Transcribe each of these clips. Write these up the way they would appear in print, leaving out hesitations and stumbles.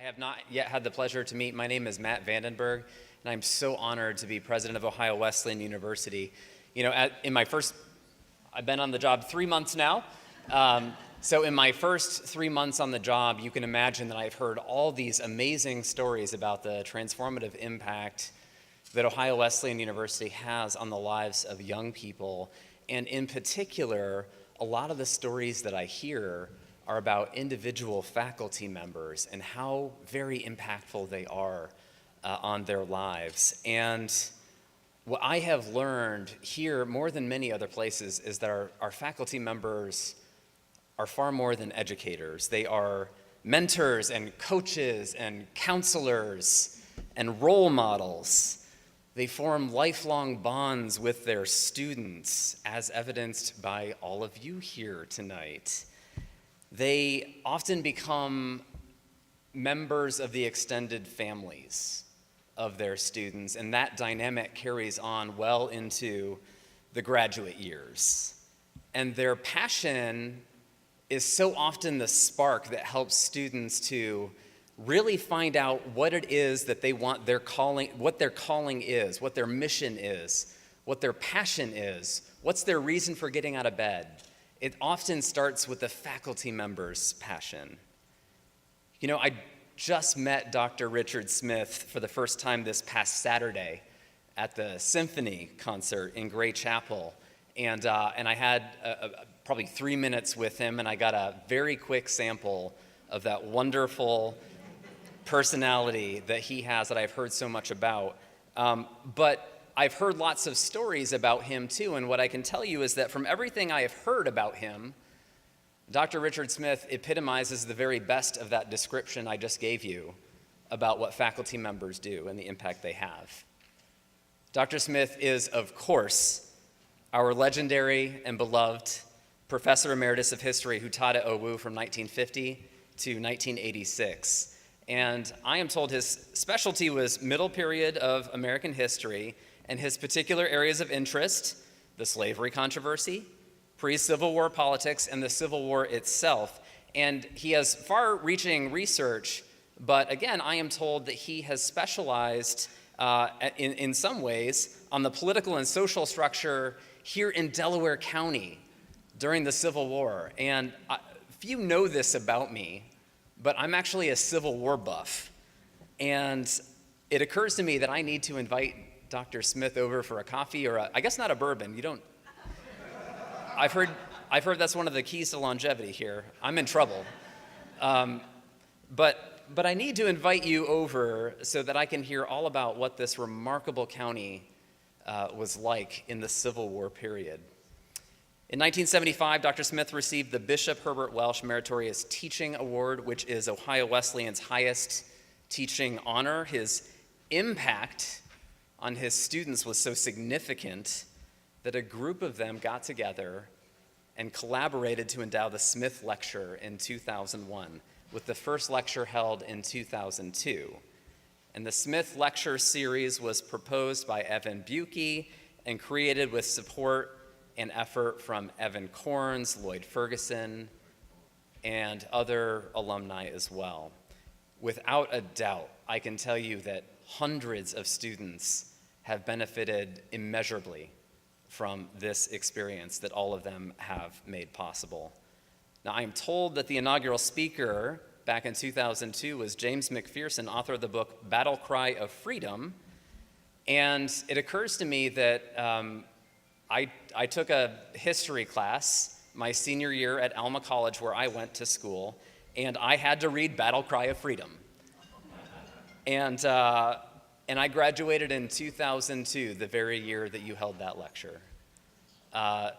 have not yet had the pleasure to meet. My name is Matt Vandenberg, and I'm so honored to be president of Ohio Wesleyan University. You know, I've been on the job 3 months now. So in my first 3 months on the job, you can imagine that I've heard all these amazing stories about the transformative impact that Ohio Wesleyan University has on the lives of young people. And in particular, a lot of the stories that I hear are about individual faculty members and how very impactful they are on their lives. And what I have learned here more than many other places is that our faculty members are far more than educators. They are mentors and coaches and counselors and role models. They form lifelong bonds with their students, as evidenced by all of you here tonight. They often become members of the extended families of their students, and that dynamic carries on well into the graduate years. And their passion is so often the spark that helps students to really find out what it is that they want what their calling is, what their mission is, what their passion is, what's their reason for getting out of bed. It often starts with the faculty member's passion. You know, I just met Dr. Richard Smith for the first time this past Saturday at the symphony concert in Gray Chapel. And I had probably 3 minutes with him, and I got a very quick sample of that wonderful personality that he has that I've heard so much about. But I've heard lots of stories about him too, and what I can tell you is that from everything I have heard about him, Dr. Richard Smith epitomizes the very best of that description I just gave you about what faculty members do and the impact they have. Dr. Smith is, of course, our legendary and beloved Professor Emeritus of History who taught at OU from 1950 to 1986. And I am told his specialty was middle period of American history, and his particular areas of interest, the slavery controversy, pre-Civil War politics, and the Civil War itself. And he has far-reaching research, but again, I am told that he has specialized in some ways on the political and social structure here in Delaware County during the Civil War. And few know this about me, but I'm actually a Civil War buff. And it occurs to me that I need to invite Dr. Smith over for a coffee or I guess not a bourbon. You don't. I've heard that's one of the keys to longevity here. I'm in trouble. But I need to invite you over so that I can hear all about what this remarkable county was like in the Civil War period. In 1975, Dr. Smith received the Bishop Herbert Welsh Meritorious Teaching Award, which is Ohio Wesleyan's highest teaching honor. His impact on his students was so significant that a group of them got together and collaborated to endow the Smith Lecture in 2001, with the first lecture held in 2002. And the Smith Lecture series was proposed by Evan Buki and created with support and effort from Evan Corns, Lloyd Ferguson, and other alumni as well. Without a doubt, I can tell you that hundreds of students have benefited immeasurably from this experience that all of them have made possible. Now, I am told that the inaugural speaker back in 2002 was James McPherson, author of the book Battle Cry of Freedom. And it occurs to me that I took a history class my senior year at Alma College, where I went to school, and I had to read Battle Cry of Freedom. And I graduated in 2002, the very year that you held that lecture.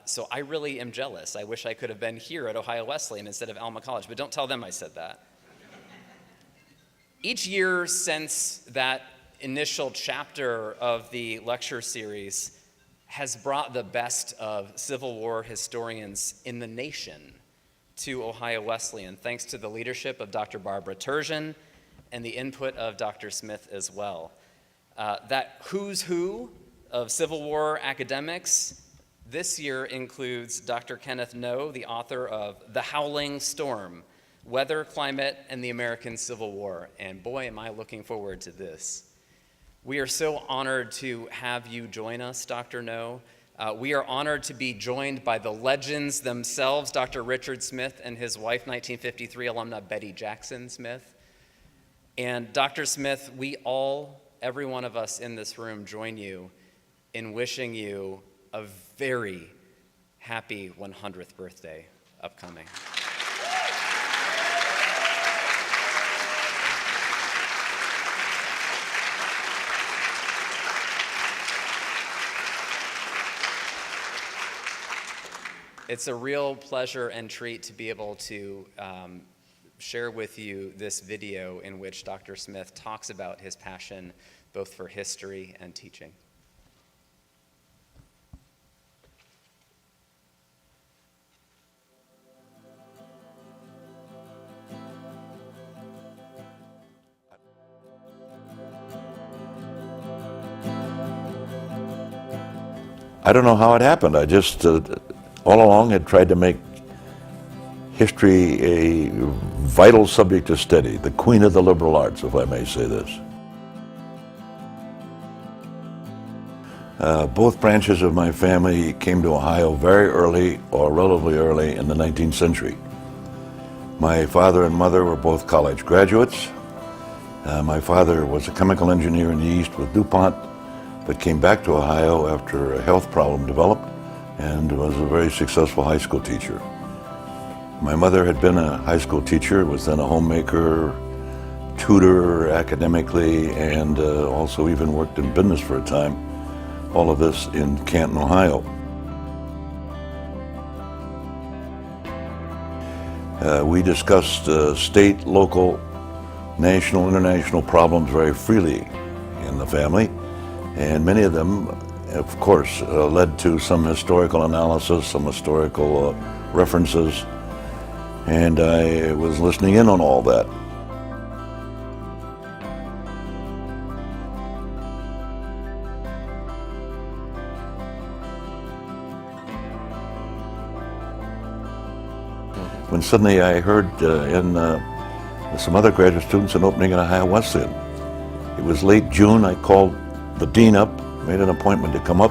So I really am jealous. I wish I could have been here at Ohio Wesleyan instead of Alma College, but don't tell them I said that. Each year since that initial chapter of the lecture series has brought the best of Civil War historians in the nation to Ohio Wesleyan, thanks to the leadership of Dr. Barbara Turgeon and the input of Dr. Smith as well. That who's who of Civil War academics this year includes Dr. Kenneth Noe, the author of The Howling Storm, weather, climate, and the American Civil War. And boy, am I looking forward to this. We are so honored to have you join us, Dr. Noe. We are honored to be joined by the legends themselves, Dr. Richard Smith and his wife, 1953 alumna Betty Jackson Smith. And Dr. Smith, every one of us in this room join you in wishing you a very happy 100th birthday upcoming. It's a real pleasure and treat to be able to share with you this video in which Dr. Smith talks about his passion both for history and teaching. I don't know how it happened. I just, all along, had tried to make history a vital subject to study, the queen of the liberal arts, if I may say this. Both branches of my family came to Ohio very early, or relatively early, in the 19th century. My father and mother were both college graduates. My father was a chemical engineer in the East with DuPont, but came back to Ohio after a health problem developed and was a very successful high school teacher. My mother had been a high school teacher, was then a homemaker, tutor academically, and also even worked in business for a time. All of this in Canton, Ohio. We discussed state, local, national, international problems very freely in the family, and many of them, of course, led to some historical analysis, some historical references, and I was listening in on all that. When suddenly I heard in some other graduate students an opening at Ohio Wesleyan. It was late June. I called the dean up, made an appointment to come up,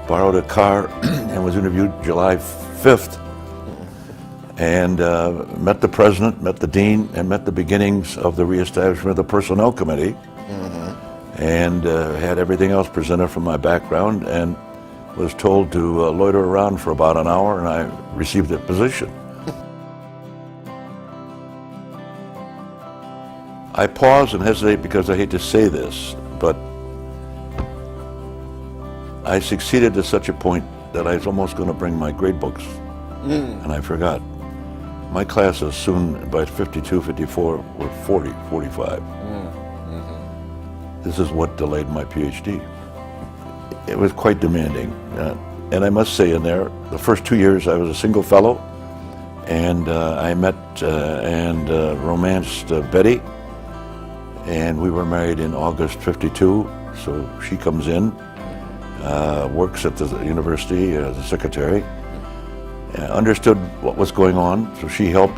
borrowed a car, and was interviewed July 5th. And met the president, met the dean, and met the beginnings of the reestablishment of the personnel committee. And had everything else presented from my background, and was told to loiter around for about an hour, and I received that position. I pause and hesitate because I hate to say this, but I succeeded to such a point that I was almost going to bring my grade books, and I forgot. My classes soon, by 52, 54, were 40, 45. This is what delayed my Ph.D. It was quite demanding. And I must say in there, the first 2 years I was a single fellow, and I met and romanced Betty, and we were married in August 52, so she comes in, works at the university as a secretary, understood what was going on, so she helped.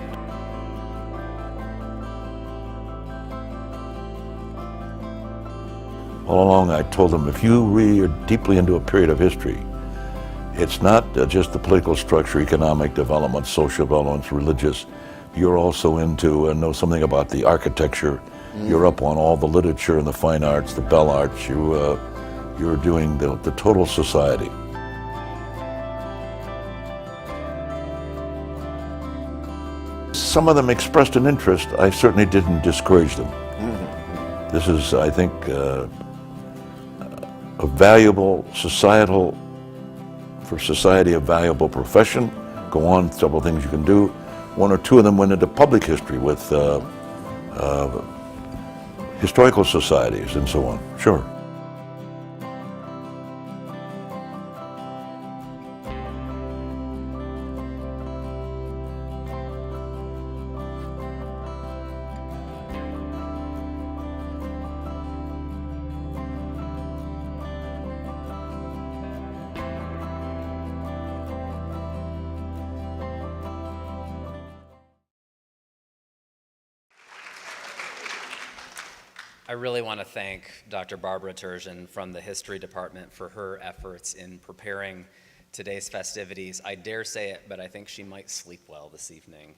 All along I told them, if you really are deeply into a period of history, it's not just the political structure, economic development, social development, religious. You're also into and know something about the architecture. You're up on all the literature and the fine arts, the bell arts. You're doing the total society. Some of them expressed an interest. I certainly didn't discourage them. This is, I think, a valuable for society, a valuable profession. Go on, several things you can do. One or two of them went into public history with historical societies and so on. Sure. I really want to thank Dr. Barbara Turgeon from the History Department for her efforts in preparing today's festivities. I dare say it, but I think she might sleep well this evening.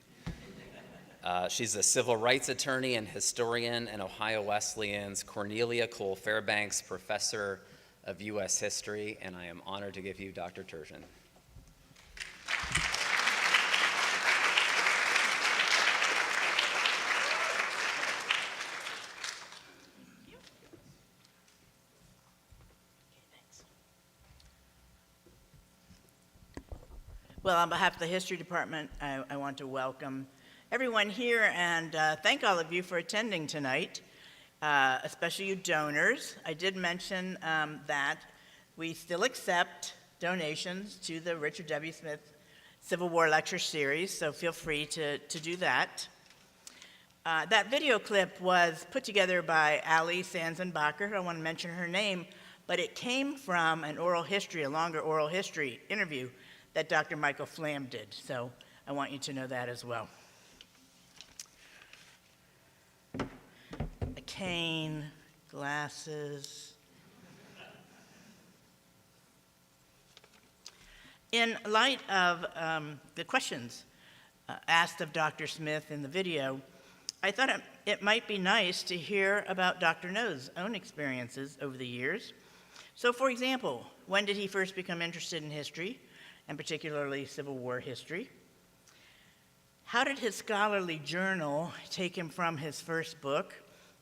She's a civil rights attorney and historian and Ohio Wesleyan's Cornelia Cole Fairbanks Professor of U.S. History, and I am honored to give you Dr. Turgeon. Well, on behalf of the History Department, I want to welcome everyone here and thank all of you for attending tonight, especially you donors. I did mention that we still accept donations to the Richard W. Smith Civil War Lecture Series, so feel free to do that. That video clip was put together by Ali Sanzenbacher. I don't want to mention her name, but it came from an a longer oral history interview that Dr. Michael Flam did. So I want you to know that as well. A cane, glasses. In light of the questions asked of Dr. Smith in the video, I thought it might be nice to hear about Dr. Noe's own experiences over the years. So for example, when did he first become interested in history, and particularly Civil War history? How did his scholarly journal take him from his first book,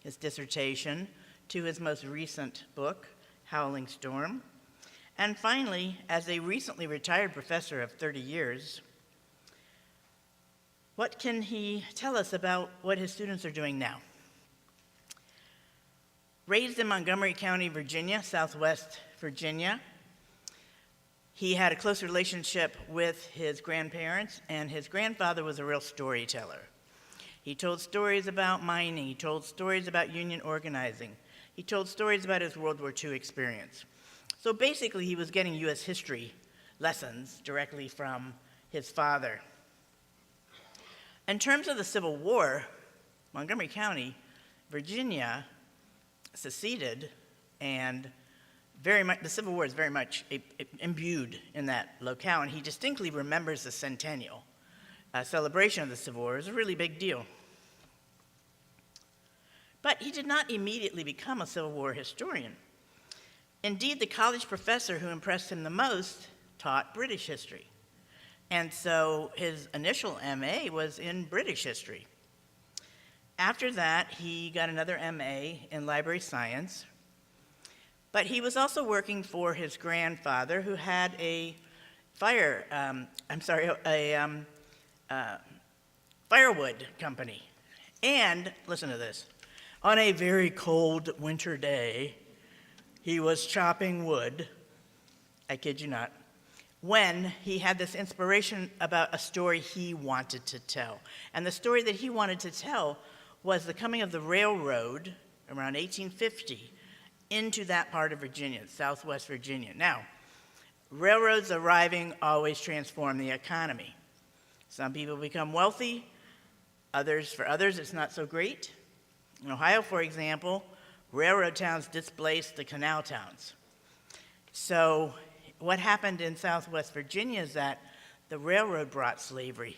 his dissertation, to his most recent book, Howling Storm? And finally, as a recently retired professor of 30 years, what can he tell us about what his students are doing now? Raised in Montgomery County, Virginia, Southwest Virginia, he had a close relationship with his grandparents, and his grandfather was a real storyteller. He told stories about mining, he told stories about union organizing, he told stories about his World War II experience. So basically, he was getting U.S. history lessons directly from his father. In terms of the Civil War, Montgomery County, Virginia, seceded, and the Civil War is very much imbued in that locale, and he distinctly remembers the centennial celebration of the Civil War. It was a really big deal. But he did not immediately become a Civil War historian. Indeed, the college professor who impressed him the most taught British history. And so his initial MA was in British history. After that, he got another MA in library science. But he was also working for his grandfather, who had a firewood company. And, listen to this, on a very cold winter day, he was chopping wood, I kid you not, when he had this inspiration about a story he wanted to tell. And the story that he wanted to tell was the coming of the railroad around 1850 into that part of Virginia, Southwest Virginia. Now, railroads arriving always transform the economy. Some people become wealthy, for others it's not so great. In Ohio, for example, railroad towns displaced the canal towns. So what happened in Southwest Virginia is that the railroad brought slavery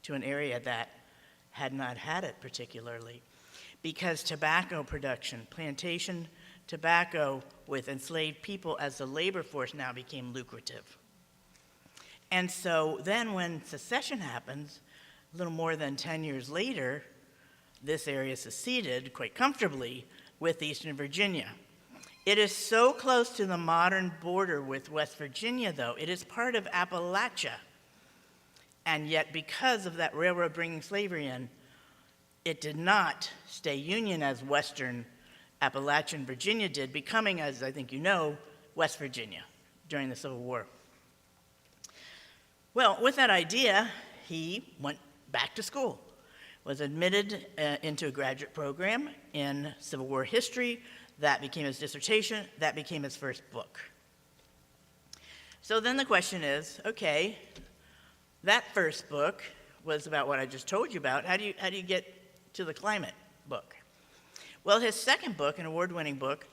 to an area that had not had it particularly, because tobacco production, plantation tobacco with enslaved people as the labor force now became lucrative. And so then when secession happens, a little more than 10 years later, this area seceded quite comfortably with Eastern Virginia. It is so close to the modern border with West Virginia, though. It is part of Appalachia. And yet, because of that railroad bringing slavery in, it did not stay Union as Western Appalachian Virginia did, becoming, as I think you know, West Virginia during the Civil War. Well, with that idea, he went back to school, was admitted into a graduate program in Civil War history. That became his dissertation. That became his first book. So then the question is, okay, that first book was about what I just told you about. How do you get to the climate book? Well, his second book, an award-winning book,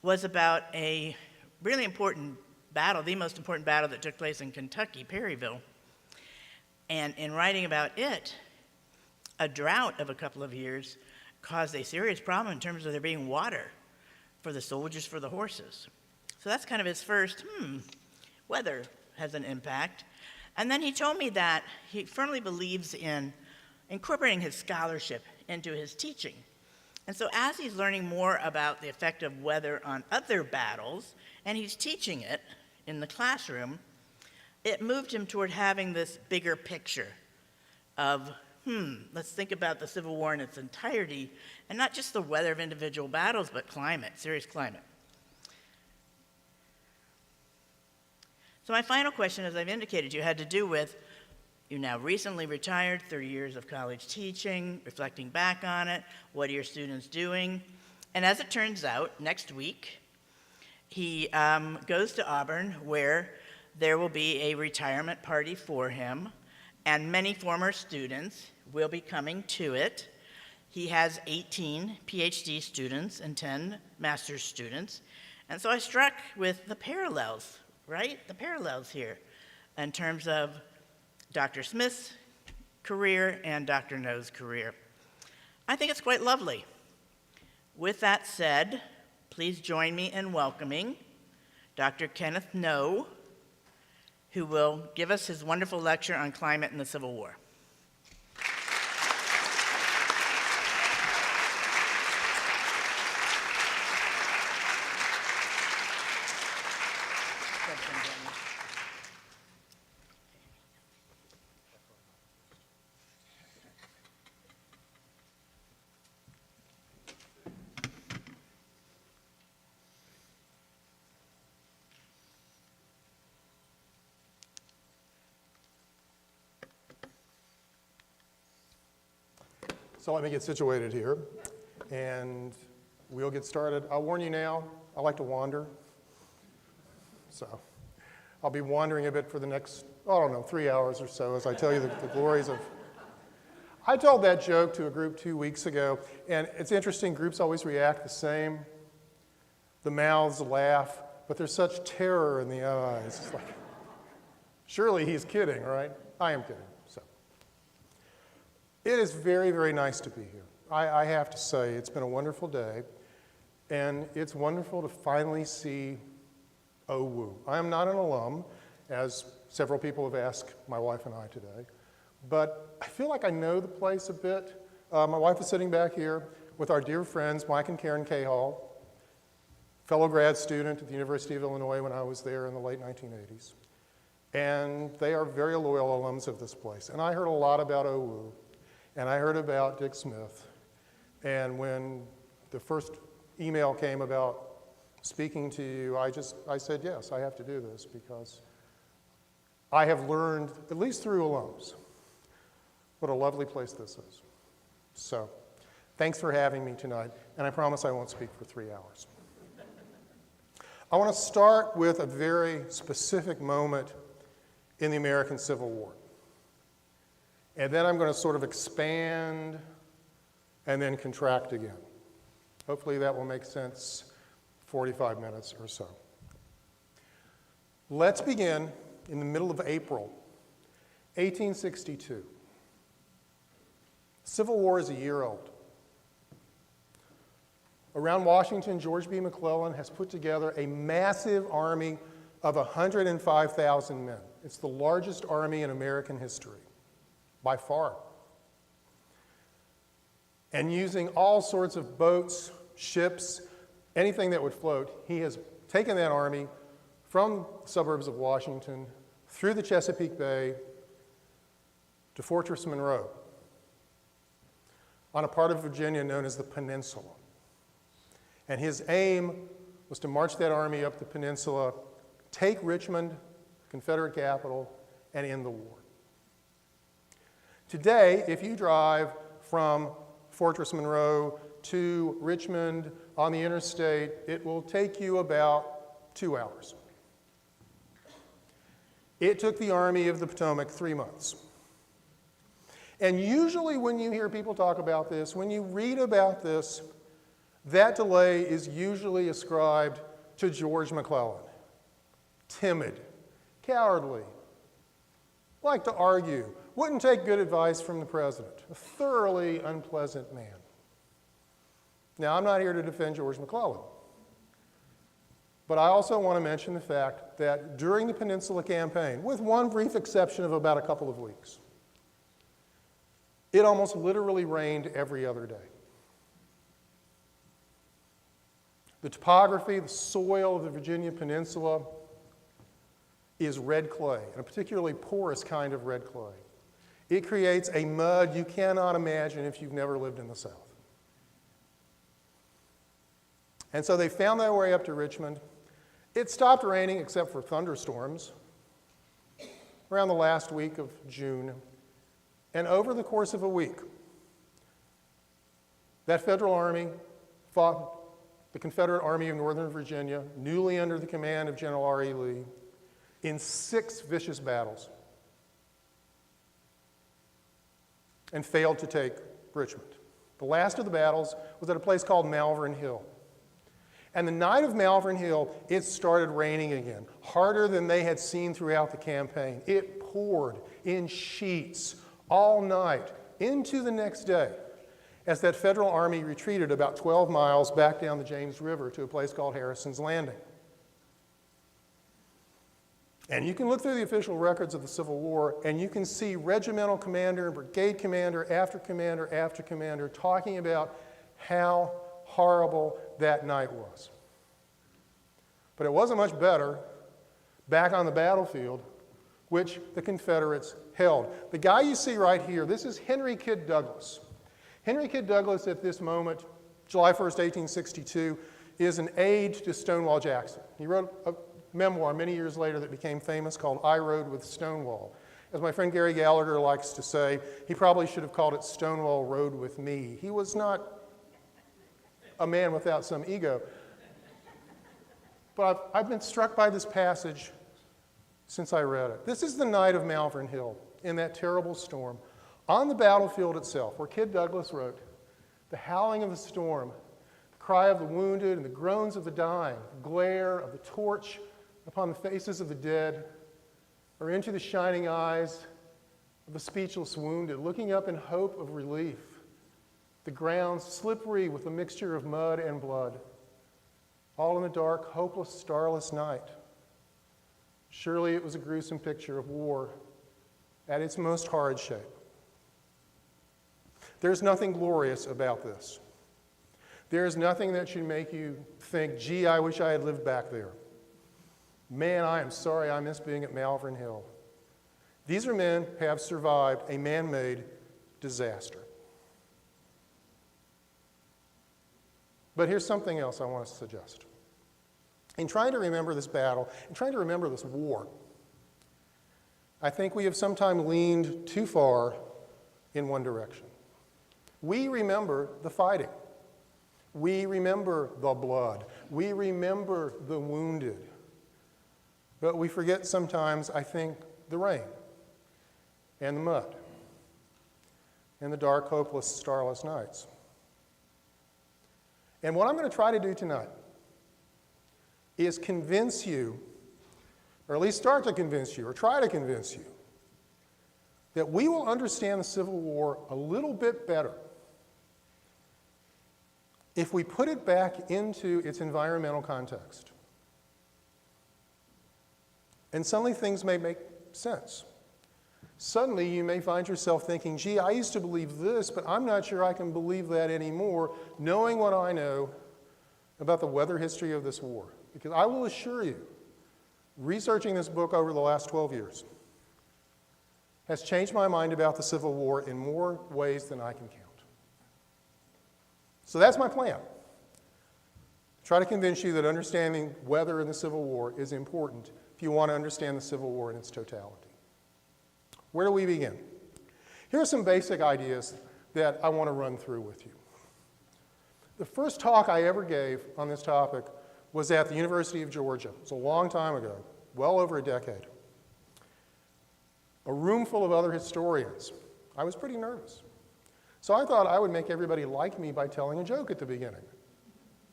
was about a really important battle, the most important battle that took place in Kentucky, Perryville. And in writing about it, a drought of a couple of years caused a serious problem in terms of there being water for the soldiers, for the horses. So that's kind of his first, weather has an impact. And then he told me that he firmly believes in incorporating his scholarship into his teaching. And so as he's learning more about the effect of weather on other battles, and he's teaching it in the classroom, it moved him toward having this bigger picture of, let's think about the Civil War in its entirety, and not just the weather of individual battles, but climate, serious climate. So my final question, as I've indicated to you, had to do with, you're now recently retired, 30 years of college teaching, reflecting back on it, what are your students doing? And as it turns out, next week, he goes to Auburn, where there will be a retirement party for him, and many former students will be coming to it. He has 18 Ph.D. students and 10 master's students. And so I struck with the parallels, right? The parallels here in terms of Dr. Smith's career and Dr. Noe's career. I think it's quite lovely. With that said, please join me in welcoming Dr. Kenneth Noe, who will give us his wonderful lecture on climate and the Civil War. So let me get situated here, and we'll get started. I'll warn you now, I like to wander. So I'll be wandering a bit for the next, 3 hours or so as I tell you the glories of... I told that joke to a group 2 weeks ago, and it's interesting, groups always react the same. The mouths laugh, but there's such terror in the eyes. It's like, surely he's kidding, right? I am kidding. It is very, very nice to be here. I have to say, it's been a wonderful day, and it's wonderful to finally see OU. I am not an alum, as several people have asked my wife and I today, but I feel like I know the place a bit. My wife is sitting back here with our dear friends, Mike and Karen Cahall, fellow grad student at the University of Illinois when I was there in the late 1980s. And they are very loyal alums of this place. And I heard a lot about OU. And I heard about Dick Smith, and when the first email came about speaking to you, I said, yes, I have to do this because I have learned, at least through alums, what a lovely place this is. So, thanks for having me tonight, and I promise I won't speak for 3 hours. I want to start with a very specific moment in the American Civil War. And then I'm going to sort of expand and then contract again. Hopefully that will make sense 45 minutes or so. Let's begin in the middle of April, 1862. Civil War is a year old. Around Washington, George B. McClellan has put together a massive army of 105,000 men. It's the largest army in American history. By far. And using all sorts of boats, ships, anything that would float, he has taken that army from the suburbs of Washington through the Chesapeake Bay to Fortress Monroe on a part of Virginia known as the Peninsula. And his aim was to march that army up the peninsula, take Richmond, Confederate capital, and end the war. Today, if you drive from Fortress Monroe to Richmond on the interstate, it will take you about 2 hours. It took the Army of the Potomac 3 months. And usually when you hear people talk about this, when you read about this, That delay is usually ascribed to George McClellan. Timid, cowardly, liked to argue, wouldn't take good advice from the president, a thoroughly unpleasant man. Now, I'm not here to defend George McClellan, but I also want to mention the fact that during the Peninsula Campaign, with one brief exception of about a couple of weeks, it almost literally rained every other day. The topography, the soil of the Virginia Peninsula is red clay, and a particularly porous kind of red clay. It creates a mud you cannot imagine if you've never lived in the South. And so they found their way up to Richmond. It stopped raining except for thunderstorms around the last week of June. And over the course of a week, that Federal Army fought the Confederate Army of Northern Virginia, newly under the command of General R.E. Lee, in 6 vicious battles, and failed to take Richmond. The last of the battles was at a place called Malvern Hill. And the night of Malvern Hill, it started raining again, harder than they had seen throughout the campaign. It poured in sheets all night into the next day as that Federal Army retreated about 12 miles back down the James River to a place called Harrison's Landing. And you can look through the official records of the Civil War, and you can see regimental commander, brigade commander after commander after commander talking about how horrible that night was. But it wasn't much better back on the battlefield, which the Confederates held. The guy you see right here, this is Henry Kidd Douglas. Henry Kidd Douglas at this moment, July 1st, 1862, is an aide to Stonewall Jackson. He wrote a memoir many years later that became famous called I Rode with Stonewall. As my friend Gary Gallagher likes to say, he probably should have called it Stonewall Rode with Me. He was not a man without some ego. But I've been struck by this passage since I read it. This is the night of Malvern Hill in that terrible storm. On the battlefield itself, where Kidd Douglas wrote, the howling of the storm, the cry of the wounded and the groans of the dying, the glare of the torch upon the faces of the dead, or into the shining eyes of the speechless wounded, looking up in hope of relief, the ground slippery with a mixture of mud and blood, all in the dark, hopeless, starless night. Surely it was a gruesome picture of war at its most horrid shape. There's nothing glorious about this. There is nothing that should make you think, gee, I wish I had lived back there. Man, I am sorry I missed being at Malvern Hill. These are men who have survived a man-made disaster. But here's something else I want to suggest. In trying to remember this battle, in trying to remember this war, I think we have sometimes leaned too far in one direction. We remember the fighting. We remember the blood. We remember the wounded. But we forget sometimes, I think, the rain and the mud and the dark, hopeless, starless nights. And what I'm going to try to do tonight is convince you, or at least start to convince you, or try to convince you, that we will understand the Civil War a little bit better if we put it back into its environmental context. And suddenly things may make sense. Suddenly you may find yourself thinking, gee, I used to believe this, but I'm not sure I can believe that anymore, knowing what I know about the weather history of this war. Because I will assure you, researching this book over the last 12 years has changed my mind about the Civil War in more ways than I can count. So that's my plan. Try to convince you that understanding weather in the Civil War is important if you want to understand the Civil War in its totality. Where do we begin? Here are some basic ideas that I want to run through with you. The first talk I ever gave on this topic was at the University of Georgia. It was a long time ago, well over a decade. A room full of other historians. I was pretty nervous. So I thought I would make everybody like me by telling a joke at the beginning.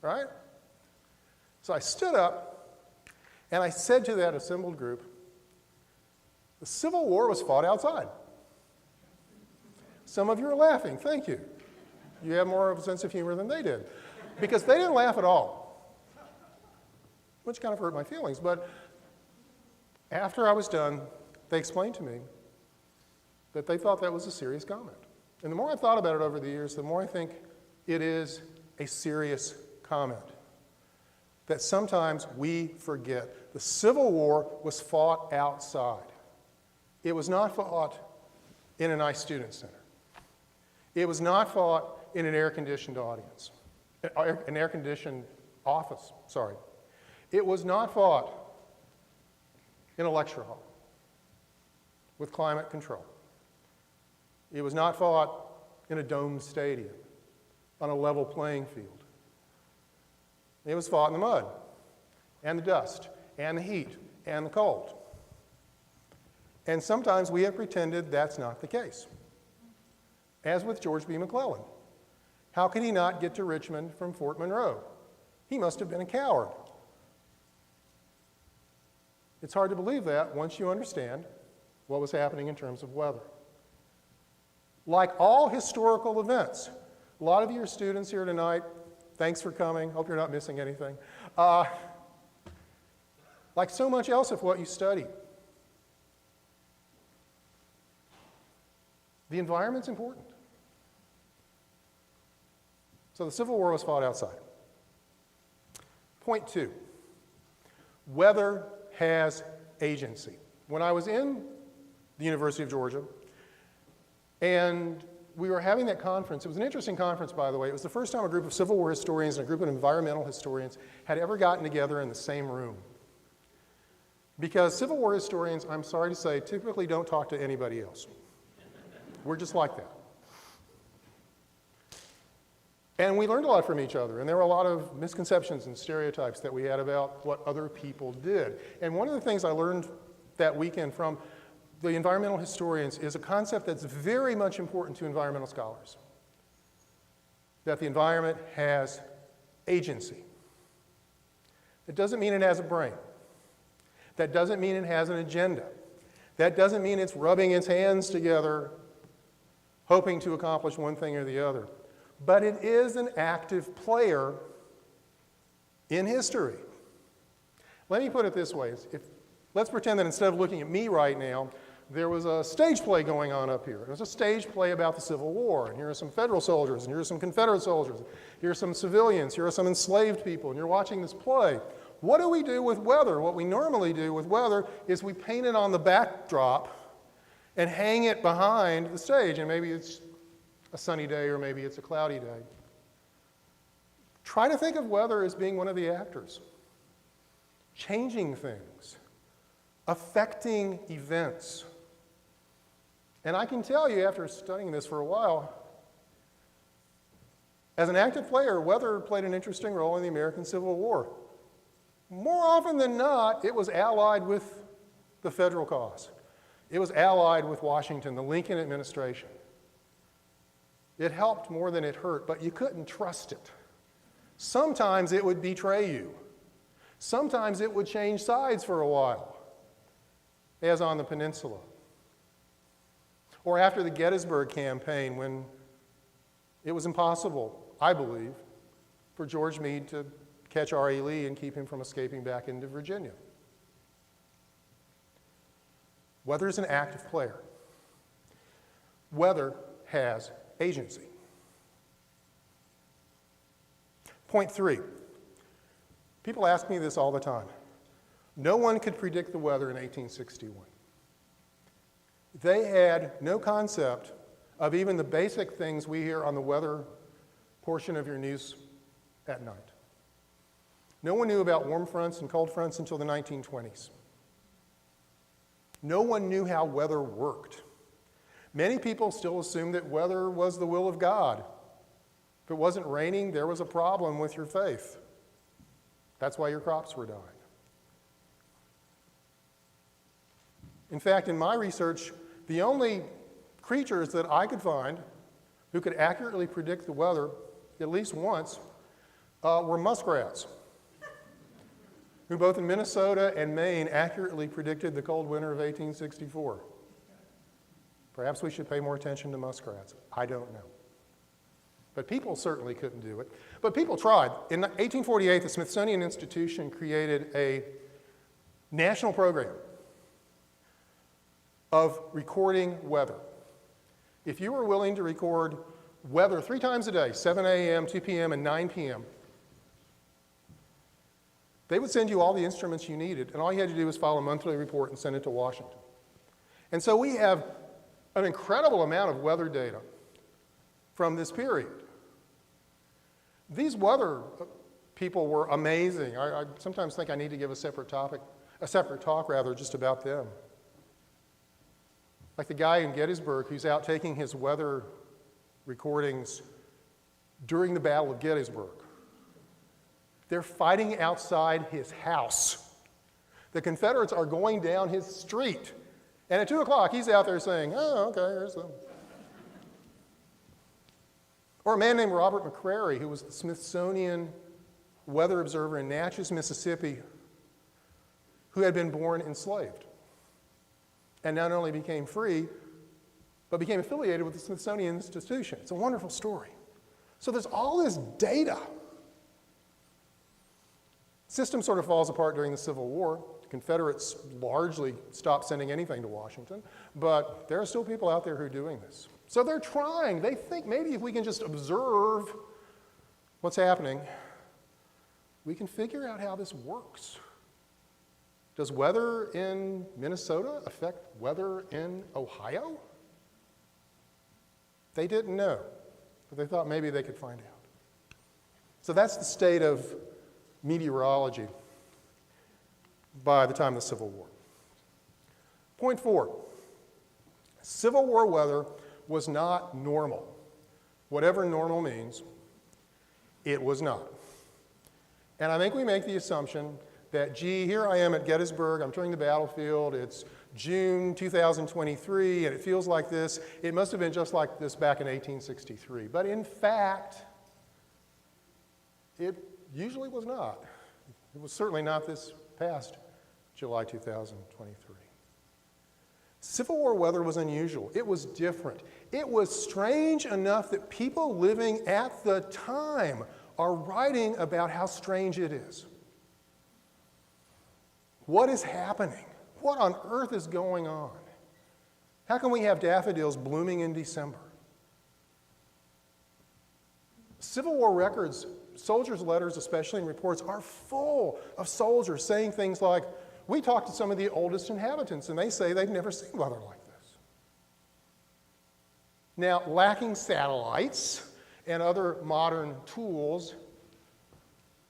right? So I stood up and I said to that assembled group, the Civil War was fought outside. Some of you are laughing, thank you. You have more of a sense of humor than they did, because they didn't laugh at all, which kind of hurt my feelings. But after I was done, they explained to me that they thought that was a serious comment. And the more I thought about it over the years, the more I think it is a serious comment that sometimes we forget. The Civil War was fought outside. It was not fought in a nice student center. It was not fought in an air-conditioned audience, an air-conditioned office, sorry. It was not fought in a lecture hall with climate control. It was not fought in a domed stadium on a level playing field. It was fought in the mud and the dust and the heat and the cold. And sometimes we have pretended that's not the case. As with George B. McClellan. How could he not get to Richmond from Fort Monroe? He must have been a coward. It's hard to believe that once you understand what was happening in terms of weather. Like all historical events, a lot of you are students here tonight. Thanks for coming. Hope you're not missing anything. Like so much else of what you study, the environment's important. So the Civil War was fought outside. Point 2, weather has agency. When I was in the University of Georgia, and we were having that conference, it was an interesting conference, by the way. It was the first time a group of Civil War historians and a group of environmental historians had ever gotten together in the same room. Because Civil War historians, I'm sorry to say, typically don't talk to anybody else. We're just like that. And we learned a lot from each other, and there were a lot of misconceptions and stereotypes that we had about what other people did. And one of the things I learned that weekend from the environmental historians is a concept that's very much important to environmental scholars, that the environment has agency. It doesn't mean it has a brain. That doesn't mean it has an agenda. That doesn't mean it's rubbing its hands together, hoping to accomplish one thing or the other. But it is an active player in history. Let me put it this way. Let's pretend that instead of looking at me right now, there was a stage play going on up here. It was a stage play about the Civil War, and here are some Federal soldiers, and here are some Confederate soldiers, here are some civilians, here are some enslaved people, and you're watching this play. What do we do with weather? What we normally do with weather is we paint it on the backdrop and hang it behind the stage, and maybe it's a sunny day or maybe it's a cloudy day. Try to think of weather as being one of the actors, changing things, affecting events. And I can tell you, after studying this for a while, as an active player, weather played an interesting role in the American Civil War. More often than not, it was allied with the federal cause. It was allied with Washington, the Lincoln administration. It helped more than it hurt, but you couldn't trust it. Sometimes it would betray you. Sometimes it would change sides for a while, as on the peninsula. Or after the Gettysburg campaign, when it was impossible, I believe, for George Meade to catch R.E. Lee and keep him from escaping back into Virginia. Weather is an active player. Weather has agency. Point 3. People ask me this all the time. No one could predict the weather in 1861. They had no concept of even the basic things we hear on the weather portion of your news at night. No one knew about warm fronts and cold fronts until the 1920s. No one knew how weather worked. Many people still assumed that weather was the will of God. If it wasn't raining, there was a problem with your faith. That's why your crops were dying. In fact, in my research, the only creatures that I could find who could accurately predict the weather, at least once, were muskrats, who both in Minnesota and Maine accurately predicted the cold winter of 1864. Perhaps we should pay more attention to muskrats. I don't know. But people certainly couldn't do it. But people tried. In 1848, the Smithsonian Institution created a national program of recording weather. If you were willing to record weather 3 times a day, 7 a.m., 2 p.m., and 9 p.m., they would send you all the instruments you needed, and all you had to do was file a monthly report and send it to Washington. And so we have an incredible amount of weather data from this period. These weather people were amazing. I sometimes think I need to give a separate talk just about them. Like the guy in Gettysburg who's out taking his weather recordings during the Battle of Gettysburg. They're fighting outside his house. The Confederates are going down his street. And at 2 o'clock, he's out there saying, oh, okay, here's them. Or a man named Robert McCrary, who was the Smithsonian weather observer in Natchez, Mississippi, who had been born enslaved and not only became free, but became affiliated with the Smithsonian Institution. It's a wonderful story. So there's all this data. The system sort of falls apart during the Civil War. The Confederates largely stopped sending anything to Washington, but there are still people out there who are doing this. So they're trying. They think maybe if we can just observe what's happening, we can figure out how this works. Does weather in Minnesota affect weather in Ohio? They didn't know, but they thought maybe they could find out. So that's the state of meteorology by the time of the Civil War. Point 4, Civil War weather was not normal. Whatever normal means, it was not. And I think we make the assumption that, gee, here I am at Gettysburg, I'm touring the battlefield, it's June 2023, and it feels like this. It must have been just like this back in 1863. But in fact, it usually was not. It was certainly not this past July 2023. Civil War weather was unusual. It was different. It was strange enough that people living at the time are writing about how strange it is. What is happening? What on earth is going on? How can we have daffodils blooming in December? Civil War records, soldiers' letters, especially in reports, are full of soldiers saying things like, we talked to some of the oldest inhabitants, and they say they've never seen weather like this. Now, lacking satellites and other modern tools,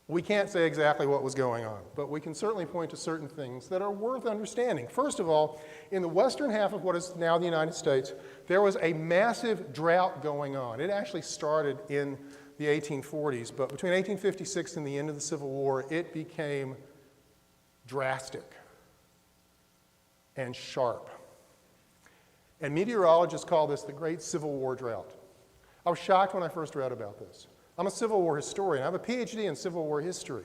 we can't say exactly what was going on, but we can certainly point to certain things that are worth understanding. First of all, in the western half of what is now the United States, there was a massive drought going on. It actually started in the 1840s, but between 1856 and the end of the Civil War, it became drastic and sharp. And meteorologists call this the Great Civil War Drought. I was shocked when I first read about this. I'm a Civil War historian. I have a Ph.D. in Civil War history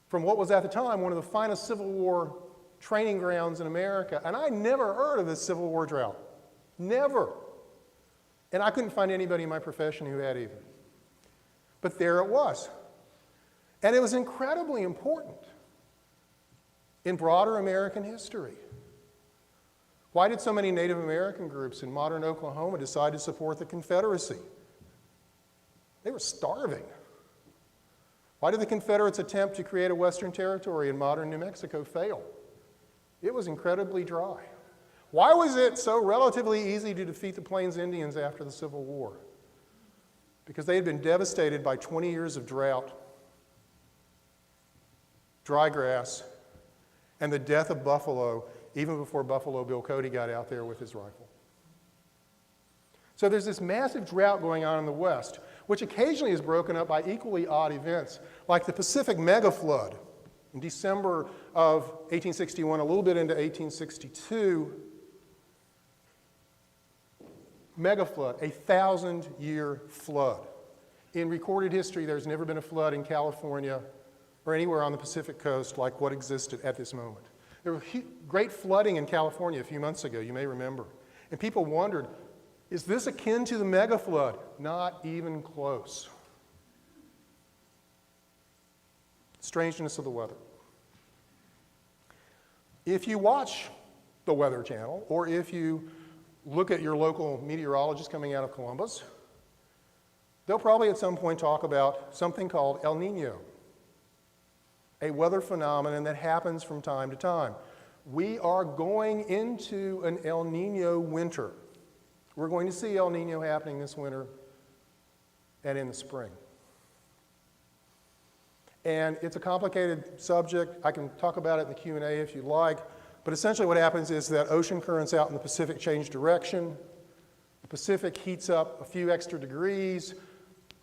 from what was at the time one of the finest Civil War training grounds in America, and I never heard of this Civil War drought. Never. And I couldn't find anybody in my profession who had either. But there it was. And it was incredibly important in broader American history. Why did so many Native American groups in modern Oklahoma decide to support the Confederacy? They were starving. Why did the Confederates attempt to create a Western territory in modern New Mexico fail? It was incredibly dry. Why was it so relatively easy to defeat the Plains Indians after the Civil War? Because they had been devastated by 20 years of drought, dry grass, and the death of buffalo even before Buffalo Bill Cody got out there with his rifle. So there's this massive drought going on in the West, which occasionally is broken up by equally odd events, like the Pacific mega flood in December of 1861, a little bit into 1862. Mega flood, a 1,000-year flood. In recorded history, there's never been a flood in California or anywhere on the Pacific coast like what existed at this moment. There was great flooding in California a few months ago, you may remember. And people wondered, is this akin to the mega flood? Not even close. Strangeness of the weather. If you watch the Weather Channel, or if you look at your local meteorologist coming out of Columbus, they'll probably at some point talk about something called El Nino, a weather phenomenon that happens from time to time. We are going into an El Nino winter. We're going to see El Nino happening this winter and in the spring. And it's a complicated subject. I can talk about it in the Q&A if you like. But essentially what happens is that ocean currents out in the Pacific change direction. The Pacific heats up a few extra degrees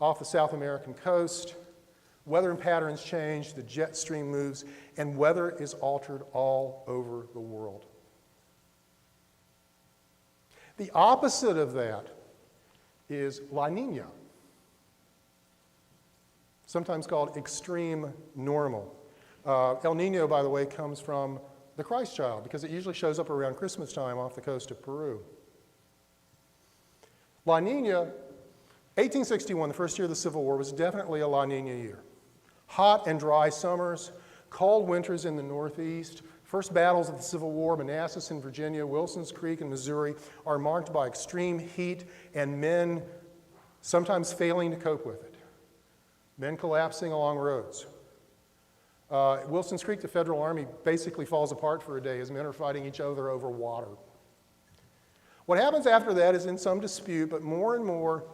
off the South American coast. Weather and patterns change, the jet stream moves, and weather is altered all over the world. The opposite of that is La Nina, sometimes called extreme normal. El Nino, by the way, comes from the Christ child because it usually shows up around Christmas time off the coast of Peru. La Nina, 1861, the first year of the Civil War, was definitely a La Nina year. Hot and dry summers, cold winters in the Northeast. First battles of the Civil War, Manassas in Virginia, Wilson's Creek in Missouri, are marked by extreme heat and men sometimes failing to cope with it. Men collapsing along roads. Wilson's Creek, the Federal Army basically falls apart for a day as men are fighting each other over water. What happens after that is in some dispute, but more and more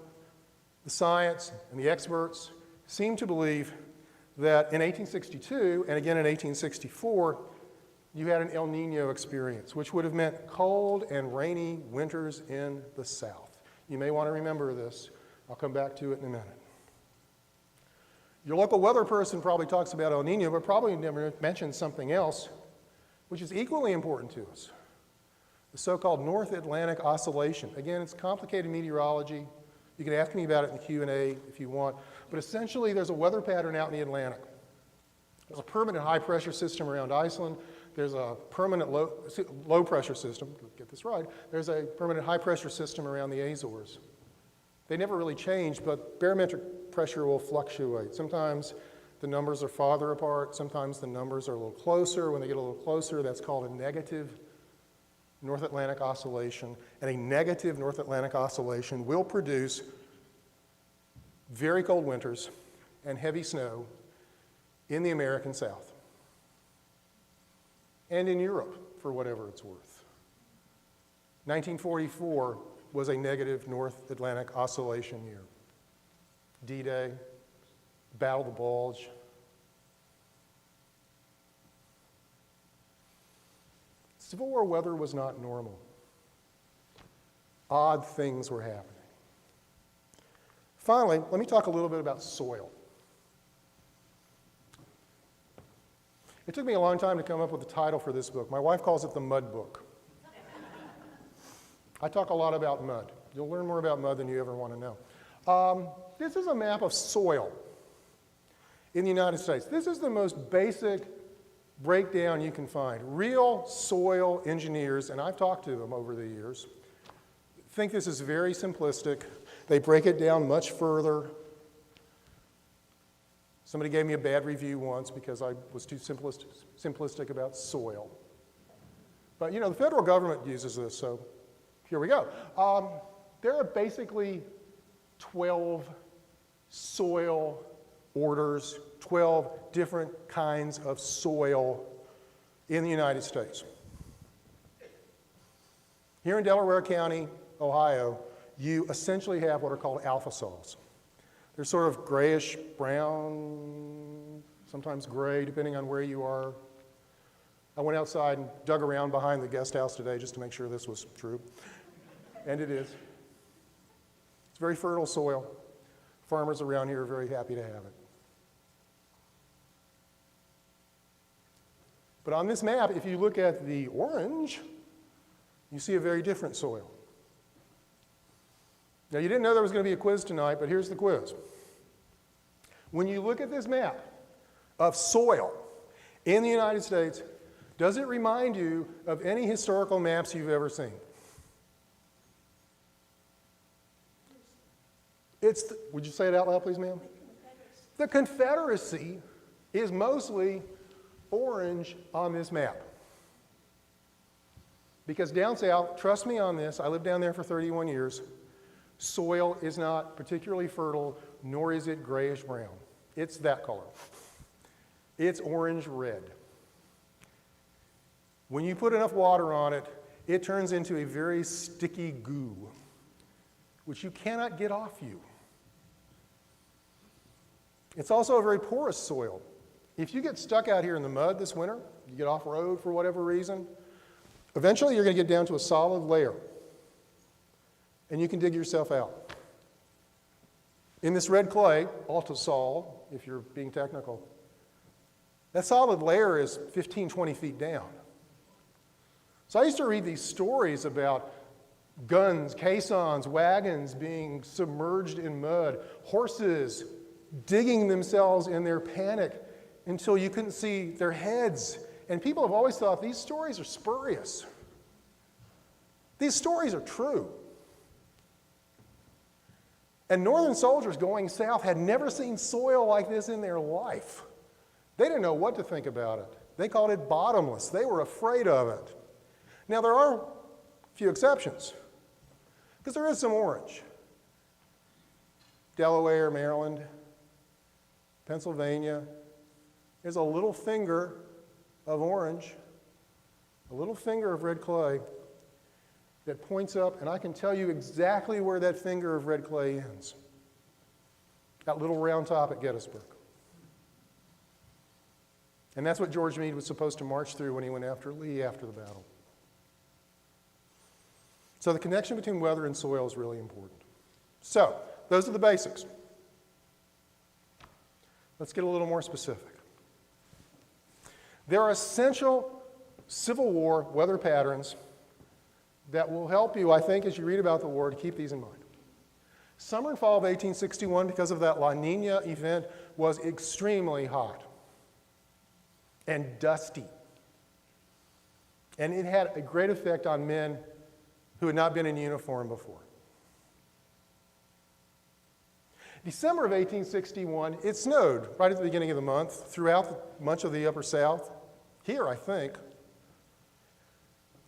the science and the experts seem to believe that in 1862 and again in 1864, you had an El Nino experience, which would have meant cold and rainy winters in the South. You may want to remember this. I'll come back to it in a minute. Your local weather person probably talks about El Nino, but probably never mentions something else, which is equally important to us. The so-called North Atlantic Oscillation. Again, it's complicated meteorology. You can ask me about it in the Q&A if you want. But essentially, there's a weather pattern out in the Atlantic. There's a permanent high-pressure system around Iceland. There's a permanent low-pressure system. Get this right. There's a permanent high-pressure system around the Azores. They never really change, but barometric pressure will fluctuate. Sometimes the numbers are farther apart. Sometimes the numbers are a little closer. When they get a little closer, that's called a negative North Atlantic Oscillation. And a negative North Atlantic Oscillation will produce very cold winters and heavy snow in the American South and in Europe, for whatever it's worth. 1944 was a negative North Atlantic Oscillation year. D-Day, Battle of the Bulge. Civil War weather was not normal. Odd things were happening. Finally, let me talk a little bit about soil. It took me a long time to come up with the title for this book. My wife calls it the Mud Book. I talk a lot about mud. You'll learn more about mud than you ever want to know. This is a map of soil in the United States. This is the most basic breakdown you can find. Real soil engineers, and I've talked to them over the years, think this is very simplistic. They break it down much further. Somebody gave me a bad review once because I was too simplistic about soil. But you know, the federal government uses this, so here we go. There are basically 12 soil orders, 12 different kinds of soil in the United States. Here in Delaware County, Ohio, you essentially have what are called alpha soils. They're sort of grayish brown, sometimes gray, depending on where you are. I went outside and dug around behind the guest house today just to make sure this was true, and it is. It's very fertile soil. Farmers around here are very happy to have it. But on this map, if you look at the orange, you see a very different soil. Now, you didn't know there was going to be a quiz tonight, but here's the quiz. When you look at this map of soil in the United States, does it remind you of any historical maps you've ever seen? Would you say it out loud, please, ma'am? The Confederacy is mostly orange on this map. Because down south, trust me on this, I lived down there for 31 years, soil is not particularly fertile, nor is it grayish brown. It's that color. It's orange red. When you put enough water on it, it turns into a very sticky goo, which you cannot get off you. It's also a very porous soil. If you get stuck out here in the mud this winter, you get off road for whatever reason, eventually you're going to get down to a solid layer, and you can dig yourself out. In this red clay, altisol, if you're being technical, that solid layer is 15, 20 feet down. So I used to read these stories about guns, caissons, wagons being submerged in mud, horses digging themselves in their panic until you couldn't see their heads. And people have always thought these stories are spurious. These stories are true. And Northern soldiers going south had never seen soil like this in their life. They didn't know what to think about it. They called it bottomless. They were afraid of it. Now, there are a few exceptions, because there is some orange. Delaware, Maryland, Pennsylvania, there's a little finger of orange, a little finger of red clay that points up, and I can tell you exactly where that finger of red clay ends. That little round top at Gettysburg. And that's what George Meade was supposed to march through when he went after Lee after the battle. So the connection between weather and soil is really important. So, those are the basics. Let's get a little more specific. There are essential Civil War weather patterns that will help you, I think, as you read about the war, to keep these in mind. Summer and fall of 1861, because of that La Nina event, was extremely hot and dusty. And it had a great effect on men who had not been in uniform before. December of 1861, it snowed right at the beginning of the month throughout much of the upper south, here I think.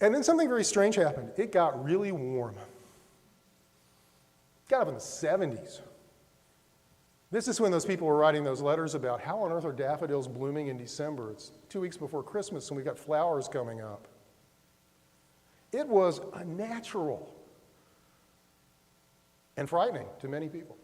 And then something very strange happened. It got really warm. It got up in the 70s. This is when those people were writing those letters about how on earth are daffodils blooming in December? It's 2 weeks before Christmas and we got flowers coming up. It was unnatural and frightening to many people.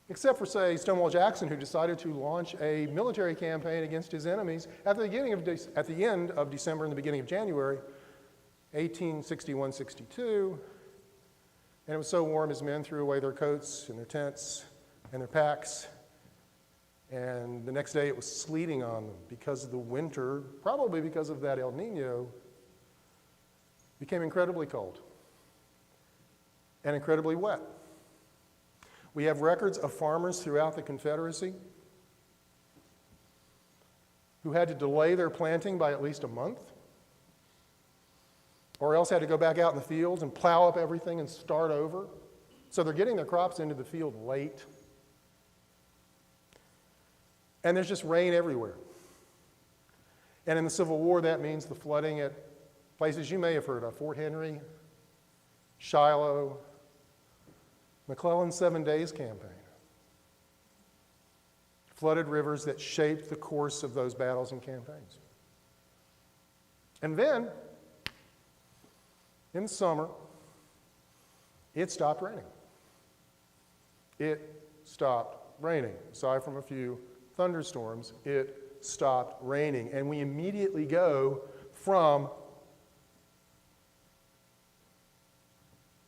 Except for, say, Stonewall Jackson, who decided to launch a military campaign against his enemies at the end of December and the beginning of January, 1861-62. And it was so warm his men threw away their coats and their tents and their packs. And the next day it was sleeting on them because of the winter, probably because of that El Nino, became incredibly cold and incredibly wet. We have records of farmers throughout the Confederacy who had to delay their planting by at least a month, or else had to go back out in the fields and plow up everything and start over. So they're getting their crops into the field late. And there's just rain everywhere. And in the Civil War, that means the flooding at places you may have heard of: Fort Henry, Shiloh, McClellan's 7 Days campaign. Flooded rivers that shaped the course of those battles and campaigns. And then, in the summer, it stopped raining. It stopped raining. Aside from a few thunderstorms, it stopped raining. And we immediately go from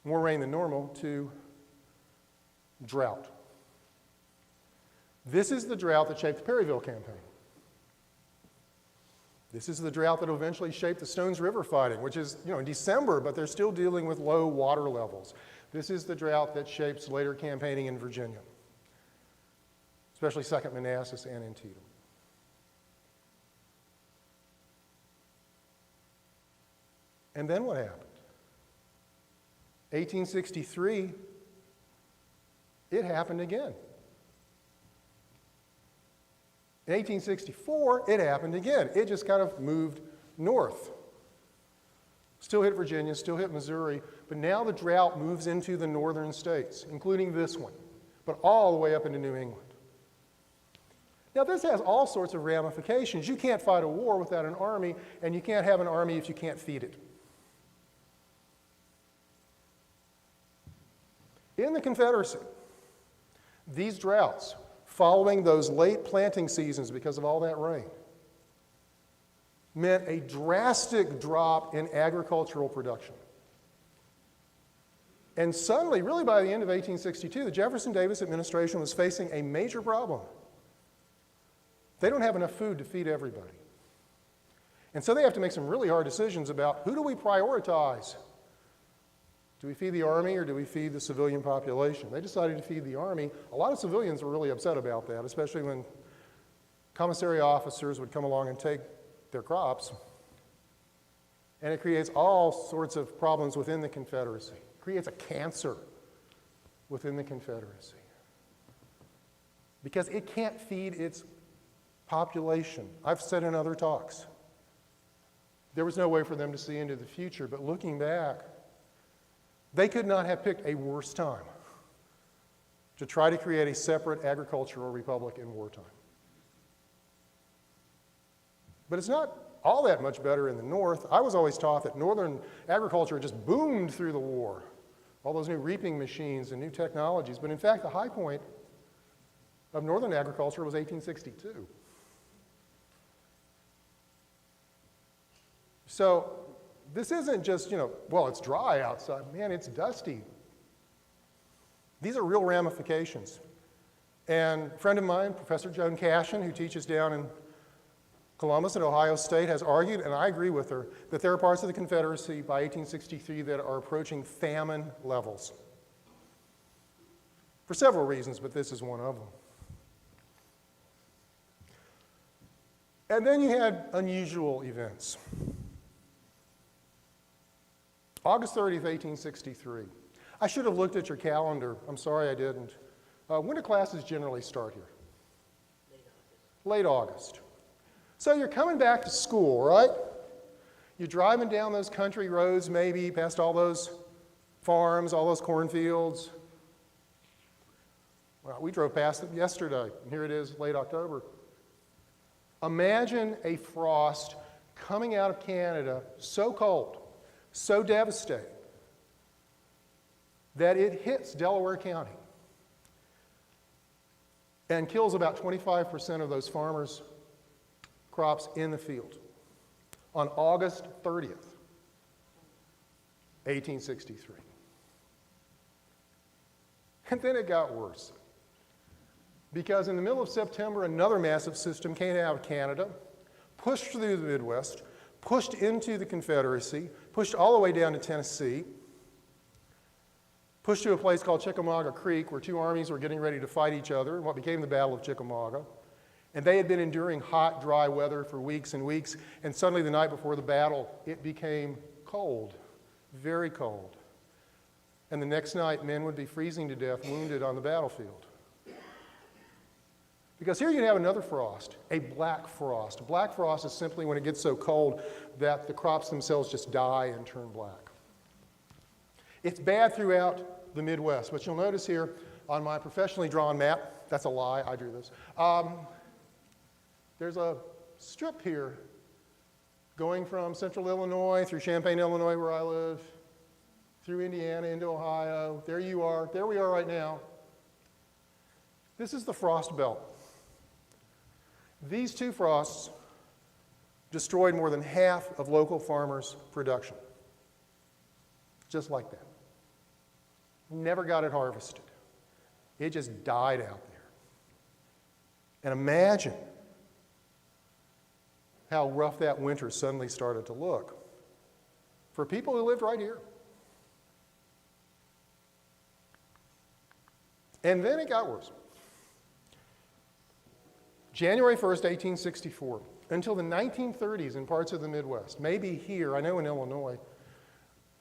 more rain than normal to drought. This is the drought that shaped the Perryville campaign. This is the drought that eventually shaped the Stones River fighting, which is, in December, but they're still dealing with low water levels. This is the drought that shapes later campaigning in Virginia. especially Second Manassas and Antietam. And then what happened? 1863, it happened again. In 1864, it happened again. It just kind of moved north. Still hit Virginia, still hit Missouri, but now the drought moves into the northern states, including this one, but all the way up into New England. Now, this has all sorts of ramifications. You can't fight a war without an army, and you can't have an army if you can't feed it. In the Confederacy, these droughts, following those late planting seasons because of all that rain, meant a drastic drop in agricultural production. And suddenly, really by the end of 1862, the Jefferson-Davis administration was facing a major problem. They don't have enough food to feed everybody. And so they have to make some really hard decisions about who do we prioritize? Do we feed the army or do we feed the civilian population? They decided to feed the army. A lot of civilians were really upset about that, especially when commissary officers would come along and take their crops. And it creates all sorts of problems within the Confederacy. It creates a cancer within the Confederacy. Because it can't feed its population. I've said in other talks, there was no way for them to see into the future, but looking back, they could not have picked a worse time to try to create a separate agricultural republic in wartime. But it's not all that much better in the North. I was always taught that Northern agriculture just boomed through the war, all those new reaping machines and new technologies. But in fact, the high point of Northern agriculture was 1862. So this isn't just, well, it's dry outside. Man, it's dusty. These are real ramifications. And a friend of mine, Professor Joan Cashin, who teaches down in Columbus at Ohio State, has argued, and I agree with her, that there are parts of the Confederacy by 1863 that are approaching famine levels. For several reasons, but this is one of them. And then you had unusual events. August 30th, 1863. I should have looked at your calendar. I'm sorry I didn't. When do classes generally start here? Late August. So you're coming back to school, right? You're driving down those country roads, maybe past all those farms, all those cornfields. Well, we drove past them yesterday, and here it is, late October. Imagine a frost coming out of Canada so cold, so devastating, that it hits Delaware County and kills about 25% of those farmers' crops in the field on August 30th, 1863. And then it got worse. Because in the middle of September, another massive system came out of Canada, pushed through the Midwest, pushed into the Confederacy, pushed all the way down to Tennessee, pushed to a place called Chickamauga Creek, where two armies were getting ready to fight each other in what became the Battle of Chickamauga. And they had been enduring hot, dry weather for weeks and weeks, and suddenly the night before the battle, it became cold, very cold. And the next night, men would be freezing to death, wounded on the battlefield. Because here you have another frost, a black frost. A black frost is simply when it gets so cold that the crops themselves just die and turn black. It's bad throughout the Midwest, but you'll notice here on my professionally drawn map, that's a lie, I drew this, there's a strip here going from central Illinois through Champaign, Illinois, where I live, through Indiana into Ohio. There you are. There we are right now. This is the frost belt. These two frosts destroyed more than half of local farmers' production. Just like that. Never got it harvested. It just died out there. And imagine how rough that winter suddenly started to look for people who lived right here. And then it got worse. January 1st, 1864, until the 1930s in parts of the Midwest, maybe here, I know in Illinois,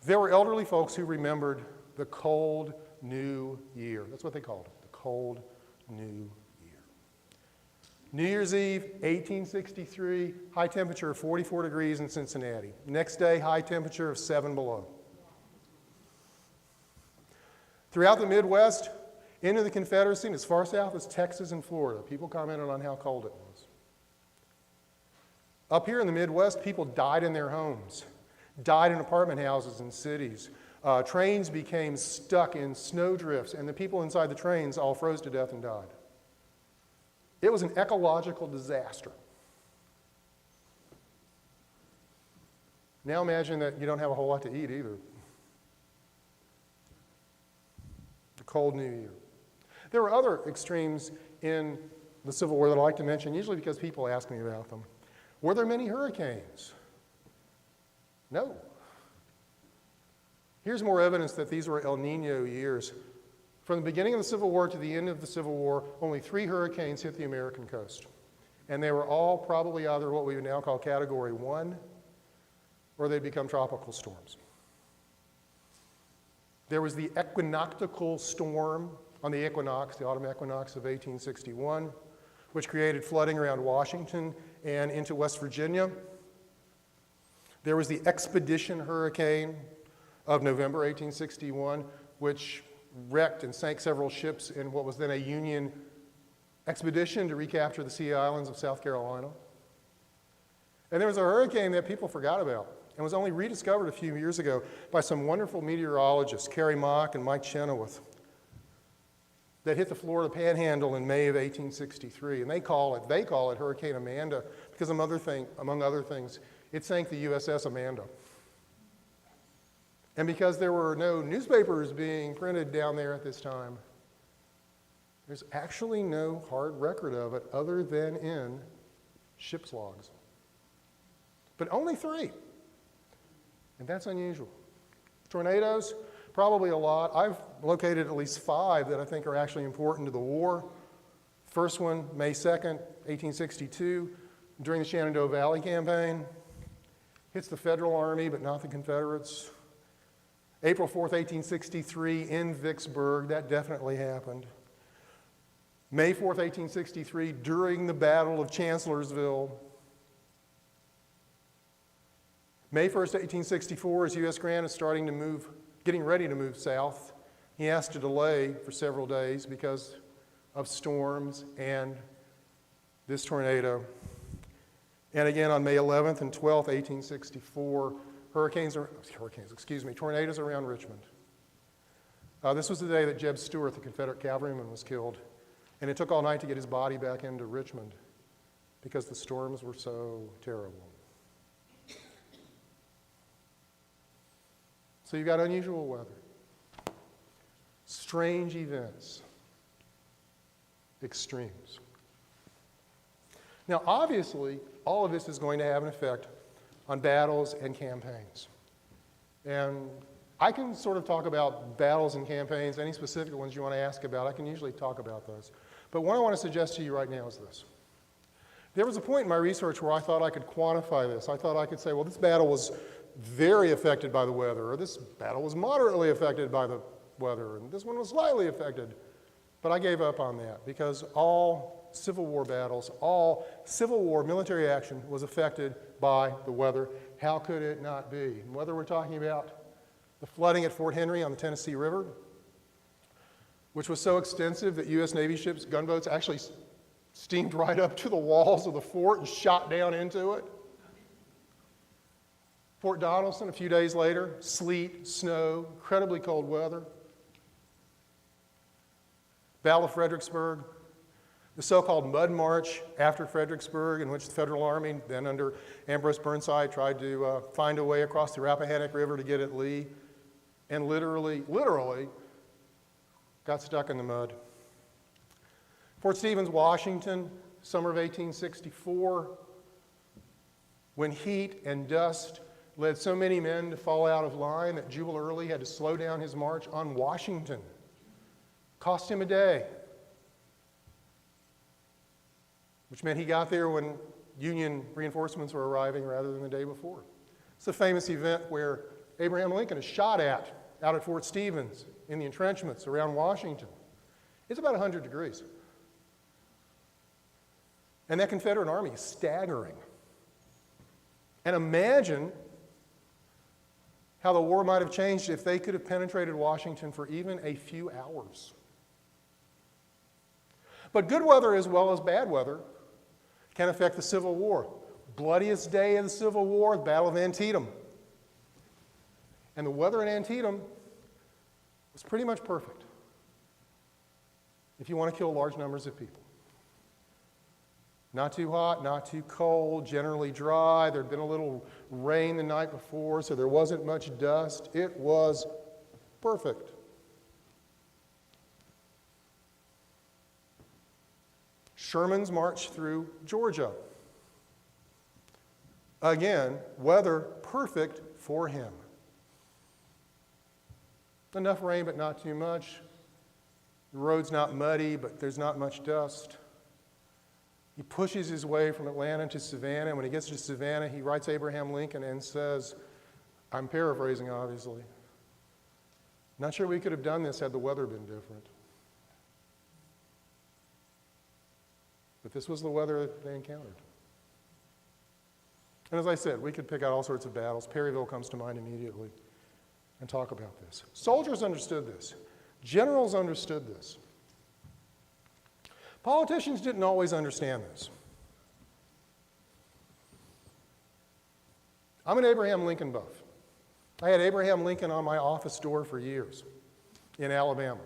there were elderly folks who remembered the cold new year. That's what they called it, the cold new year. New Year's Eve, 1863, high temperature of 44 degrees in Cincinnati. Next day, high temperature of 7 below. Throughout the Midwest, into the Confederacy, and as far south as Texas and Florida, people commented on how cold it was. Up here in the Midwest, people died in their homes, died in apartment houses in cities. Trains became stuck in snowdrifts, and the people inside the trains all froze to death and died. It was an ecological disaster. Now imagine that you don't have a whole lot to eat either. The cold new year. There were other extremes in the Civil War that I like to mention, usually because people ask me about them. Were there many hurricanes? No. Here's more evidence that these were El Nino years. From the beginning of the Civil War to the end of the Civil War, only 3 hurricanes hit the American coast. And they were all probably either what we would now call Category 1, or they'd become tropical storms. There was the equinoctial storm on the equinox, the autumn equinox of 1861, which created flooding around Washington and into West Virginia. There was the expedition hurricane of November 1861, which wrecked and sank several ships in what was then a Union expedition to recapture the Sea Islands of South Carolina. And there was a hurricane that people forgot about and was only rediscovered a few years ago by some wonderful meteorologists, Carrie Mock and Mike Chenoweth, that hit the Florida Panhandle in May of 1863. And they call it Hurricane Amanda because among other things, it sank the USS Amanda. And because there were no newspapers being printed down there at this time, there's actually no hard record of it other than in ship's logs. But only 3. And that's unusual. Tornadoes, probably a lot. I've located at least 5 that I think are actually important to the war. First one, May 2nd, 1862, during the Shenandoah Valley campaign. Hits the Federal Army, but not the Confederates. April 4th, 1863, in Vicksburg, that definitely happened. May 4th, 1863, during the Battle of Chancellorsville. May 1st, 1864, as U.S. Grant is getting ready to move south, he has to delay for several days because of tornadoes and this tornado. And again on May 11th and 12th, 1864, tornadoes around Richmond. This was the day that Jeb Stuart, the Confederate cavalryman, was killed. And it took all night to get his body back into Richmond because the storms were so terrible. So you've got unusual weather, strange events, extremes. Now, obviously, all of this is going to have an effect on battles and campaigns. And I can sort of talk about battles and campaigns, any specific ones you want to ask about, I can usually talk about those. But what I want to suggest to you right now is this. There was a point in my research where I thought I could quantify this. I thought I could say, well, this battle was very affected by the weather, or this battle was moderately affected by the weather, and this one was slightly affected. But I gave up on that because all Civil War battles, all Civil War military action was affected by the weather. How could it not be? And whether we're talking about the flooding at Fort Henry on the Tennessee River, which was so extensive that U.S. Navy ships, gunboats, actually steamed right up to the walls of the fort and shot down into it. Fort Donelson, a few days later, sleet, snow, incredibly cold weather. Battle of Fredericksburg, the so-called Mud March after Fredericksburg, in which the Federal Army, then under Ambrose Burnside, tried to find a way across the Rappahannock River to get at Lee, and literally got stuck in the mud. Fort Stevens, Washington, summer of 1864, when heat and dust led so many men to fall out of line that Jubal Early had to slow down his march on Washington. Cost him a day. which meant he got there when Union reinforcements were arriving rather than the day before. It's a famous event where Abraham Lincoln is shot at out at Fort Stevens in the entrenchments around Washington. It's about 100 degrees. And that Confederate army is staggering. And imagine how the war might have changed if they could have penetrated Washington for even a few hours. But good weather as well as bad weather can affect the Civil War. Bloodiest day of the Civil War, the Battle of Antietam. And the weather in Antietam was pretty much perfect if you want to kill large numbers of people. Not too hot, not too cold, generally dry. There'd been a little rain the night before, so there wasn't much dust. It was perfect. Sherman's march through Georgia. Again, weather perfect for him. Enough rain, but not too much. The road's not muddy, but there's not much dust. He pushes his way from Atlanta to Savannah. When he gets to Savannah, he writes Abraham Lincoln and says, I'm paraphrasing, obviously, not sure we could have done this had the weather been different. But this was the weather that they encountered. And as I said, we could pick out all sorts of battles. Perryville comes to mind immediately, and talk about this. Soldiers understood this. Generals understood this. Politicians didn't always understand this. I'm an Abraham Lincoln buff. I had Abraham Lincoln on my office door for years in Alabama.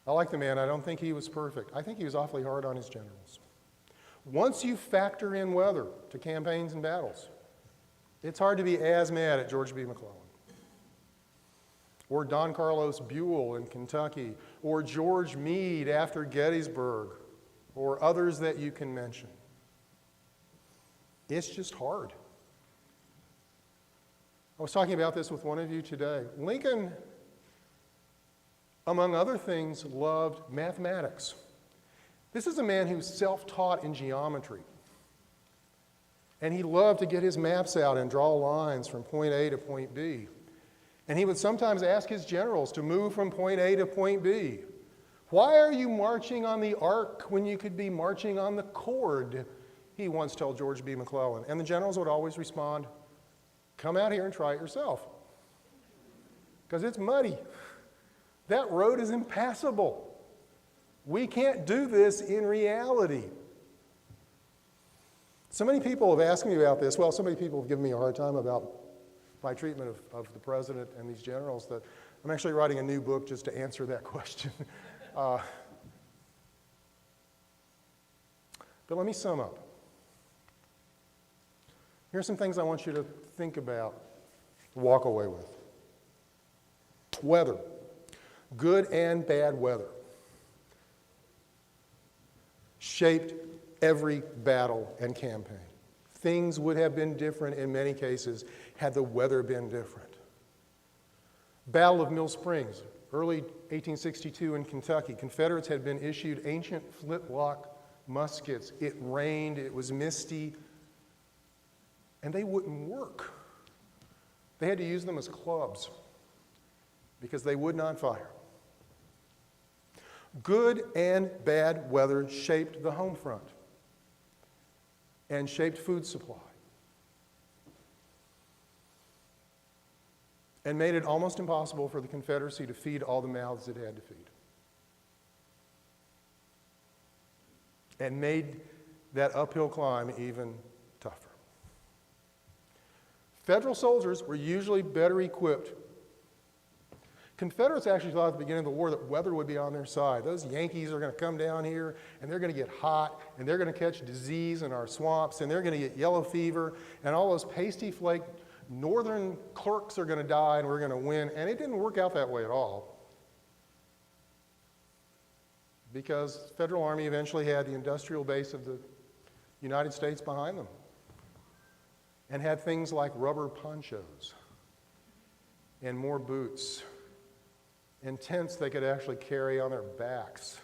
I like the man. I don't think he was perfect. I think he was awfully hard on his generals. Once you factor in weather to campaigns and battles, it's hard to be as mad at George B. McClellan, or Don Carlos Buell in Kentucky, or George Meade after Gettysburg, or others that you can mention. It's just hard. I was talking about this with one of you today. Lincoln, among other things, loved mathematics. This is a man who's self-taught in geometry. And he loved to get his maps out and draw lines from point A to point B. And he would sometimes ask his generals to move from point A to point B. Why are you marching on the arc when you could be marching on the cord? He once told George B. McClellan. And the generals would always respond, come out here and try it yourself. Because it's muddy. That road is impassable. We can't do this in reality. So many people have asked me about this. Well, so many people have given me a hard time about my treatment of the president and these generals that I'm actually writing a new book just to answer that question. But let me sum up. Here are some things I want you to think about, walk away with. Weather. Good and bad weather shaped every battle and campaign. Things would have been different in many cases had the weather been different. Battle of Mill Springs, early 1862 in Kentucky. Confederates had been issued ancient flintlock muskets. It rained, it was misty, and they wouldn't work. They had to use them as clubs because they would not fire. Good and bad weather shaped the home front and shaped food supply and made it almost impossible for the Confederacy to feed all the mouths it had to feed, and made that uphill climb even tougher. Federal soldiers were usually better equipped. Confederates actually thought at the beginning of the war that weather would be on their side. Those Yankees are going to come down here, and they're going to get hot, and they're going to catch disease in our swamps, and they're going to get yellow fever, and all those pasty-flaked northern clerks are going to die, and we're going to win. And it didn't work out that way at all, because the Federal Army eventually had the industrial base of the United States behind them and had things like rubber ponchos and more boots and tents they could actually carry on their backs.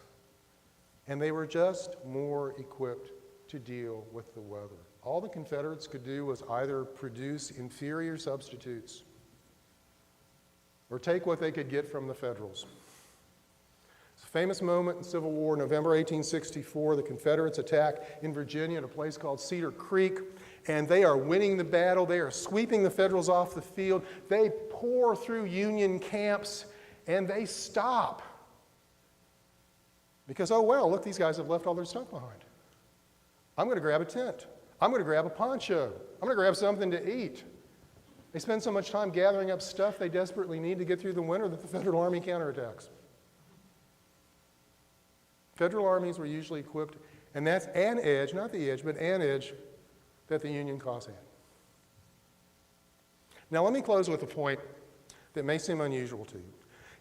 And they were just more equipped to deal with the weather. All the Confederates could do was either produce inferior substitutes or take what they could get from the Federals. It's a famous moment in the Civil War, November 1864. The Confederates attack in Virginia at a place called Cedar Creek, and they are winning the battle. They are sweeping the Federals off the field. They pour through Union camps, and they stop. Because, oh, well, look, these guys have left all their stuff behind. I'm going to grab a tent. I'm going to grab a poncho. I'm going to grab something to eat. They spend so much time gathering up stuff they desperately need to get through the winter that the Federal Army counterattacks. Federal armies were usually equipped, and that's an edge, not the edge, but an edge that the Union cause had. Now let me close with a point that may seem unusual to you,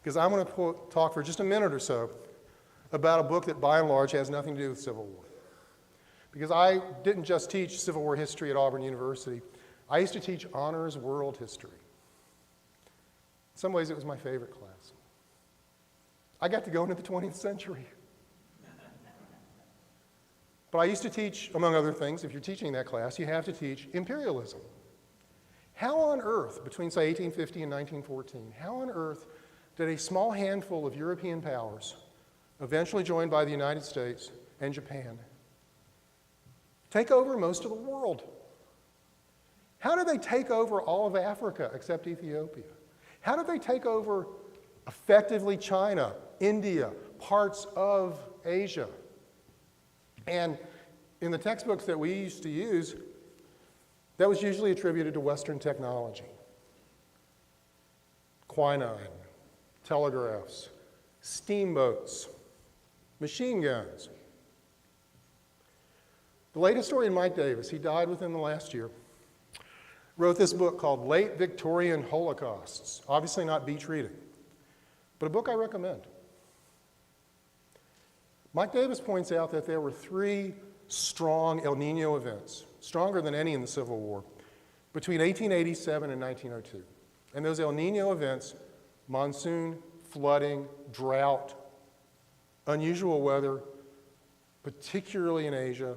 because I want to talk for just a minute or so about a book that by and large has nothing to do with Civil War. Because I didn't just teach Civil War history at Auburn University, I used to teach honors world history. In some ways it was my favorite class. I got to go into the 20th century. But I used to teach, among other things, if you're teaching that class, you have to teach imperialism. How on earth, between say 1850 and 1914, how on earth did a small handful of European powers, eventually joined by the United States and Japan, take over most of the world? How did they take over all of Africa except Ethiopia? How did they take over effectively China, India, parts of Asia? And in the textbooks that we used to use, that was usually attributed to Western technology. Quinine, telegraphs, steamboats, machine guns. The late historian Mike Davis, he died within the last year, wrote this book called Late Victorian Holocausts. Obviously not beach reading, but a book I recommend. Mike Davis points out that there were 3 strong El Nino events, stronger than any in the Civil War, between 1887 and 1902. And those El Nino events, monsoon, flooding, drought, unusual weather, particularly in Asia,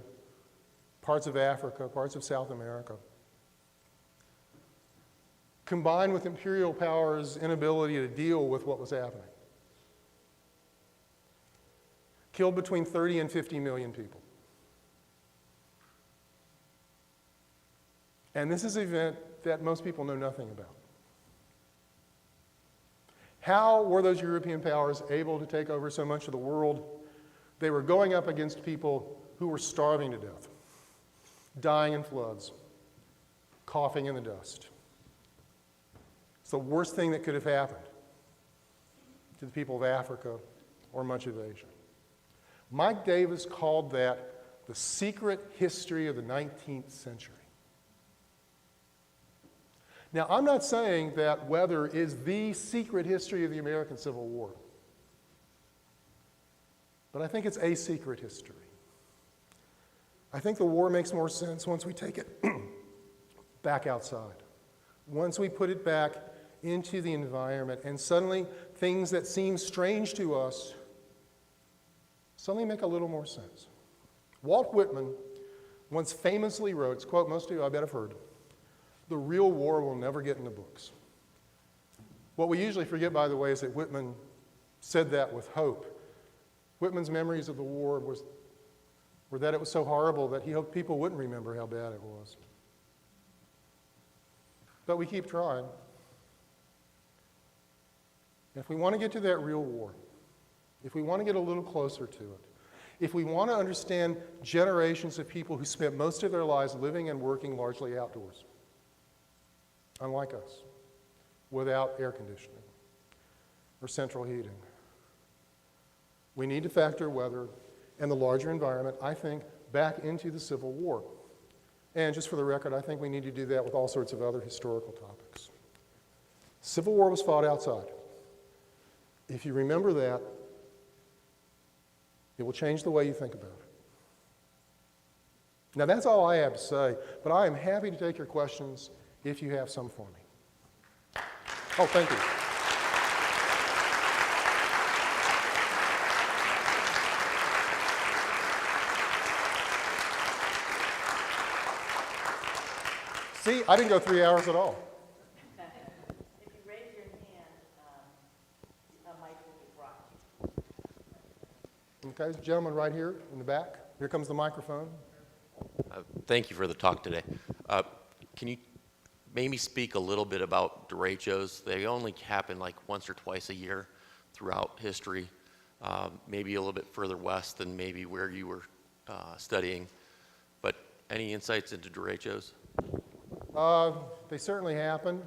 parts of Africa, parts of South America, combined with imperial powers' inability to deal with what was happening, killed between 30 and 50 million people. And this is an event that most people know nothing about. How were those European powers able to take over so much of the world? They were going up against people who were starving to death, dying in floods, coughing in the dust. It's the worst thing that could have happened to the people of Africa or much of Asia. Mike Davis called that the secret history of the 19th century. Now, I'm not saying that weather is the secret history of the American Civil War, but I think it's a secret history. I think the war makes more sense once we take it back outside, once we put it back into the environment, and suddenly things that seem strange to us suddenly make a little more sense. Walt Whitman once famously wrote, it's a quote most of you I bet have heard, "The real war will never get in the books." What we usually forget, by the way, is that Whitman said that with hope. Whitman's memories of the war were that it was so horrible that he hoped people wouldn't remember how bad it was. But we keep trying. If we want to get to that real war, if we want to get a little closer to it, if we want to understand generations of people who spent most of their lives living and working largely outdoors, unlike us, without air conditioning or central heating, we need to factor weather and the larger environment, I think, back into the Civil War. And just for the record, I think we need to do that with all sorts of other historical topics. Civil War was fought outside. If you remember that, it will change the way you think about it. Now, that's all I have to say, but I am happy to take your questions if you have some for me. Oh, thank you. See, I didn't go 3 hours at all. If you raise your hand, a mic will be brought to you. Okay, gentleman right here in the back. Here comes the microphone. Thank you for the talk today. Can you maybe speak a little bit about derechos? They only happen like once or twice a year throughout history, maybe a little bit further west than maybe where you were studying. But any insights into derechos? They certainly happen.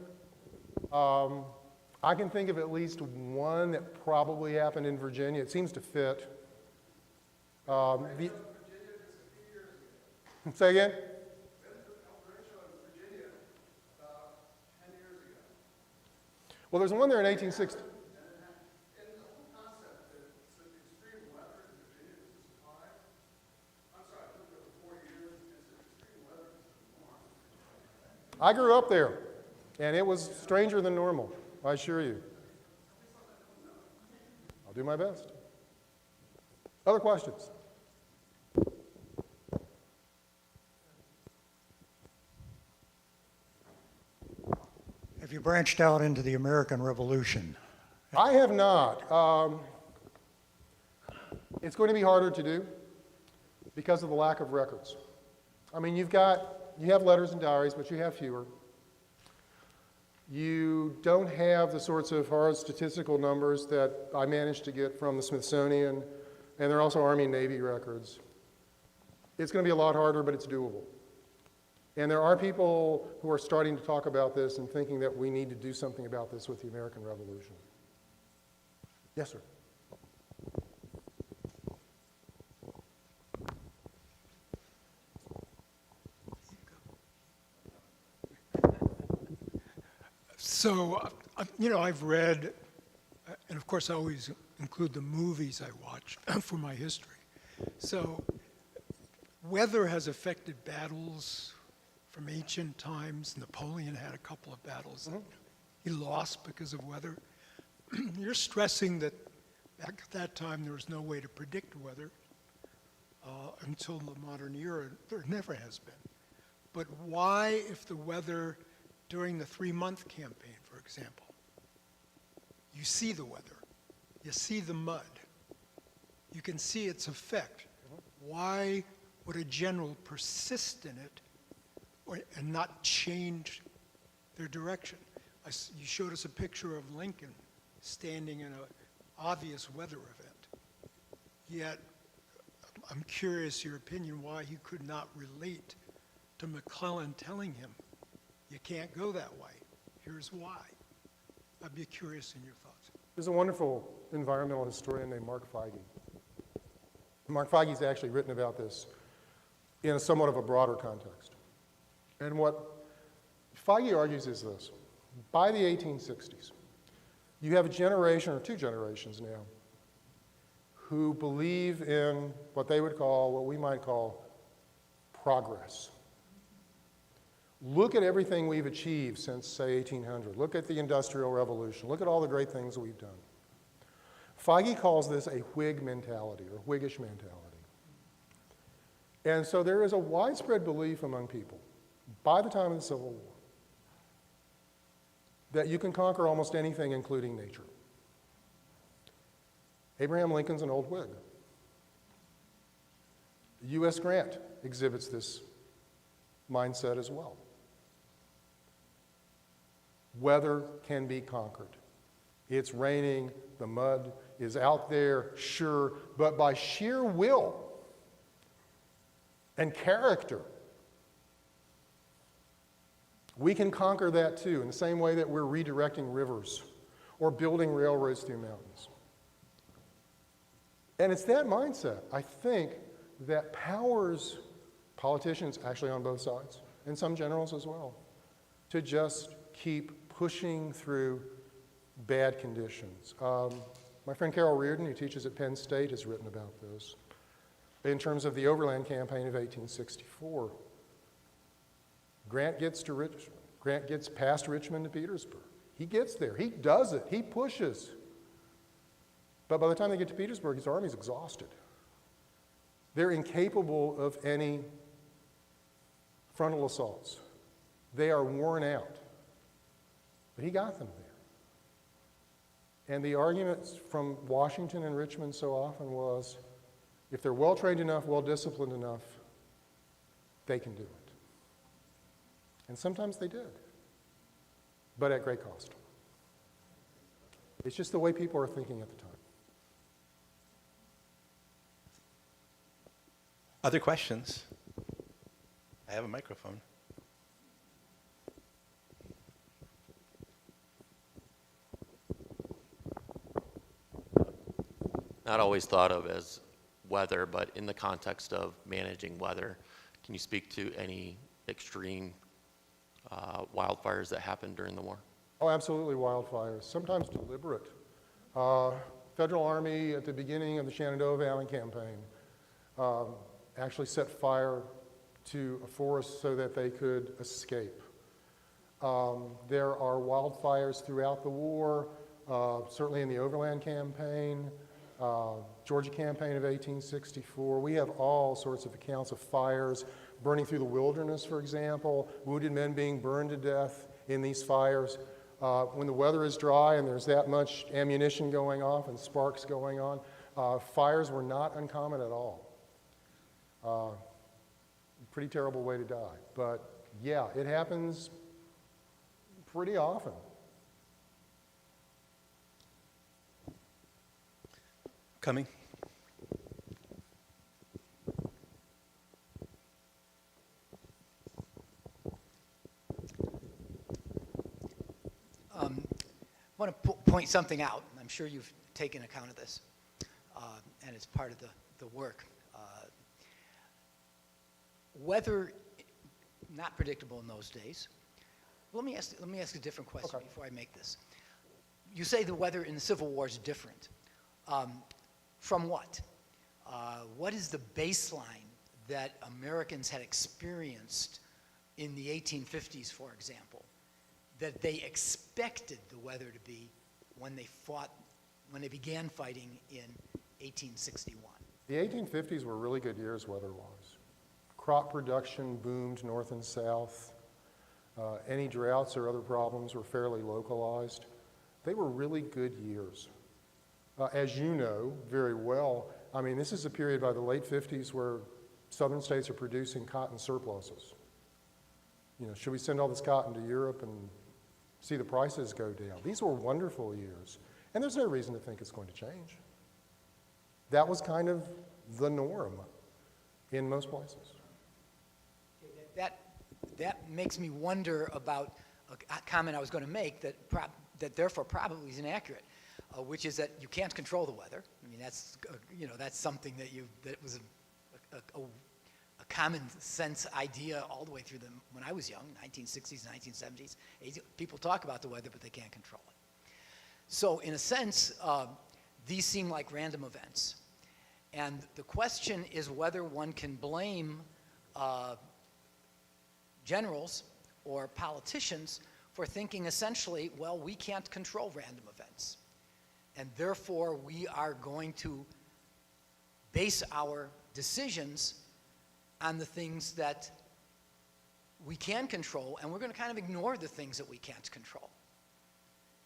I can think of at least one that probably happened in Virginia. It seems to fit. Say again? Well, there's one there in 1860. I grew up there, and it was stranger than normal, I assure you. I'll do my best. Other questions? Have you branched out into the American Revolution? I have not. It's going to be harder to do because of the lack of records. I mean, you have letters and diaries, but you have fewer. You don't have the sorts of hard statistical numbers that I managed to get from the Smithsonian, and there are also Army and Navy records. It's going to be a lot harder, but it's doable. And there are people who are starting to talk about this and thinking that we need to do something about this with the American Revolution. Yes, sir. So, I've read, and of course I always include the movies I watch for my history. So, weather has affected battles from ancient times. Napoleon had a couple of battles that he lost because of weather. You're stressing that back at that time there was no way to predict weather until the modern era. There never has been. But why, if the weather during the 3-month campaign, for example, you see the weather, you see the mud, you can see its effect, why would a general persist in it and not change their direction? You showed us a picture of Lincoln standing in an obvious weather event. Yet, I'm curious your opinion why he could not relate to McClellan telling him, you can't go that way. Here's why. I'd be curious in your thoughts. There's a wonderful environmental historian named Mark Feige. Mark Feige's actually written about this in somewhat of a broader context. And what Feige argues is this. By the 1860s, you have a generation, or 2 generations now, who believe in what we might call progress. Look at everything we've achieved since, say, 1800. Look at the Industrial Revolution. Look at all the great things we've done. Feige calls this a Whig mentality, or Whiggish mentality. And so there is a widespread belief among people, by the time of the Civil War, that you can conquer almost anything, including nature. Abraham Lincoln's an old Whig. U.S. Grant exhibits this mindset as well. Weather can be conquered. It's raining, the mud is out there, sure, but by sheer will and character, we can conquer that too, in the same way that we're redirecting rivers or building railroads through mountains. And it's that mindset, I think, that powers politicians, actually on both sides, and some generals as well, to just keep pushing through bad conditions. My friend Carol Reardon, who teaches at Penn State, has written about this. In terms of the Overland Campaign of 1864, Grant gets past Richmond to Petersburg. He gets there. He does it. He pushes. But by the time they get to Petersburg, his army's exhausted. They're incapable of any frontal assaults. They are worn out. But he got them there. And the arguments from Washington and Richmond so often was, if they're well-trained enough, well-disciplined enough, they can do it. And sometimes they did, but at great cost. It's just the way people are thinking at the time. Other questions? I have a microphone. Not always thought of as weather, but in the context of managing weather, can you speak to any extreme wildfires that happened during the war? Oh, absolutely, wildfires, sometimes deliberate. Federal Army at the beginning of the Shenandoah Valley campaign actually set fire to a forest so that they could escape. There are wildfires throughout the war, certainly in the Overland Campaign, Georgia Campaign of 1864. We have all sorts of accounts of fires burning through the wilderness, for example, wounded men being burned to death in these fires. When the weather is dry and there's that much ammunition going off and sparks going on, fires were not uncommon at all. Pretty terrible way to die. But yeah, it happens pretty often. Coming. I want to point something out. I'm sure you've taken account of this, and it's part of the work. Weather, not predictable in those days. Let me ask a different question before I make this. You say the weather in the Civil War is different. From what? What is the baseline that Americans had experienced in the 1850s, for example, that they expected the weather to be when they began fighting in 1861? The 1850s were really good years weather-wise. Crop production boomed north and south. Any droughts or other problems were fairly localized. They were really good years. As you know very well, I mean, this is a period by the late 50s where southern states are producing cotton surpluses. You know, should we send all this cotton to Europe and see the prices go down? These were wonderful years, and there's no reason to think it's going to change. That was kind of the norm in most places. That makes me wonder about a comment I was going to make that therefore probably is inaccurate, which is that you can't control the weather. I mean, that's that's something that was a common sense idea all the way through when I was young, 1960s, 1970s. People talk about the weather, but they can't control it. So in a sense, these seem like random events. And the question is whether one can blame generals or politicians for thinking essentially, well, we can't control random events. And therefore, we are going to base our decisions on the things that we can control, and we're going to kind of ignore the things that we can't control.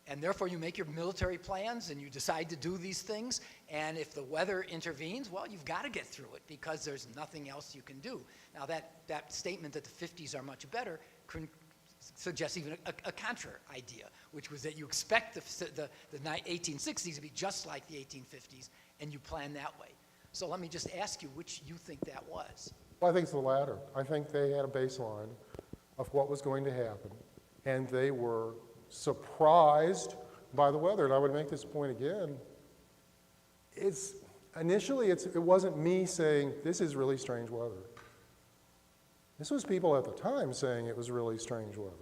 And therefore, you make your military plans and you decide to do these things, and if the weather intervenes, well, you've got to get through it because there's nothing else you can do. Now, that statement that the 50s are much better suggests even a contra idea, which was that you expect the 1860s to be just like the 1850s, and you plan that way. So let me just ask you which you think that was. Well, I think it's the latter. I think they had a baseline of what was going to happen, and they were surprised by the weather. And I would make this point again. Initially, it wasn't me saying, this is really strange weather. This was people at the time saying it was really strange weather.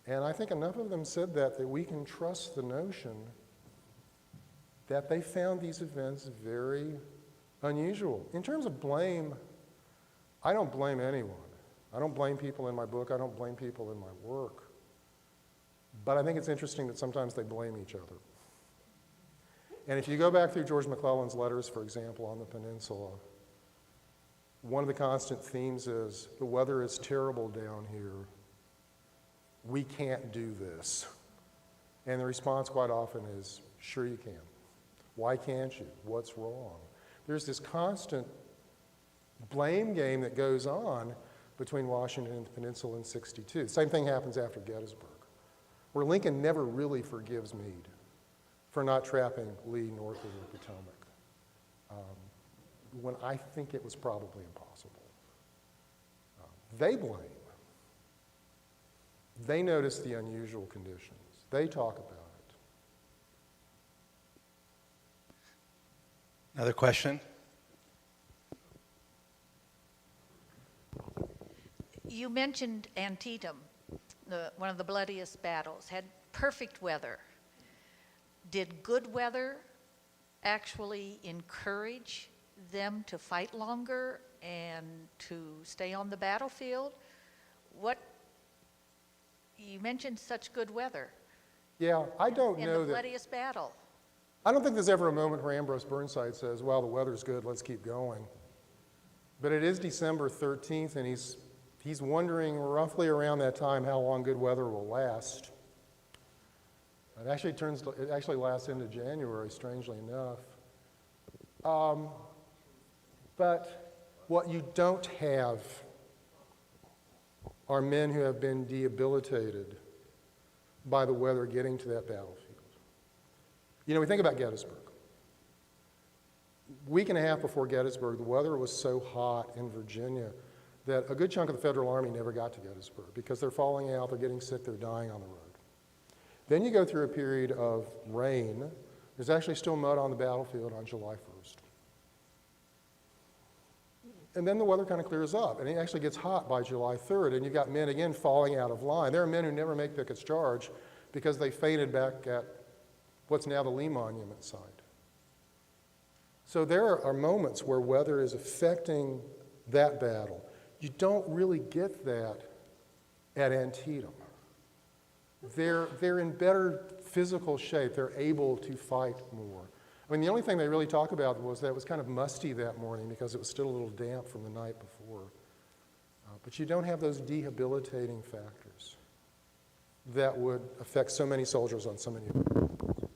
And I think enough of them said that we can trust the notion that they found these events very unusual. In terms of blame, I don't blame anyone. I don't blame people in my book. I don't blame people in my work. But I think it's interesting that sometimes they blame each other. And if you go back through George McClellan's letters, for example, on the peninsula, one of the constant themes is the weather is terrible down here, we can't do this. And the response quite often is, sure you can. Why can't you? What's wrong? There's this constant blame game that goes on between Washington and the Peninsula in '62. Same thing happens after Gettysburg, where Lincoln never really forgives Meade for not trapping Lee north of the Potomac, when I think it was probably impossible. They blame. They notice the unusual conditions. They talk about it. Another question? You mentioned Antietam, one of the bloodiest battles, had perfect weather. Did good weather actually encourage them to fight longer and to stay on the battlefield? You mentioned such good weather. Yeah, I don't in know the that. bloodiest battle. I don't think there's ever a moment where Ambrose Burnside says, well, the weather's good, let's keep going. But it is December 13th, and he's wondering roughly around that time how long good weather will last. It actually lasts into January, strangely enough. But what you don't have are men who have been debilitated by the weather getting to that battlefield. You know, we think about Gettysburg. A week and a half before Gettysburg, the weather was so hot in Virginia that a good chunk of the Federal Army never got to Gettysburg because they're falling out, they're getting sick, they're dying on the road. Then you go through a period of rain. There's actually still mud on the battlefield on July 1st. And then the weather kind of clears up, and it actually gets hot by July 3rd, and you've got men again falling out of line. There are men who never make Pickett's charge because they fainted back at what's now the Lee Monument site. So there are moments where weather is affecting that battle. You don't really get that at Antietam. They're in better physical shape. They're able to fight more. I mean, the only thing they really talk about was that it was kind of musty that morning because it was still a little damp from the night before. But you don't have those debilitating factors that would affect so many soldiers on so many other battles.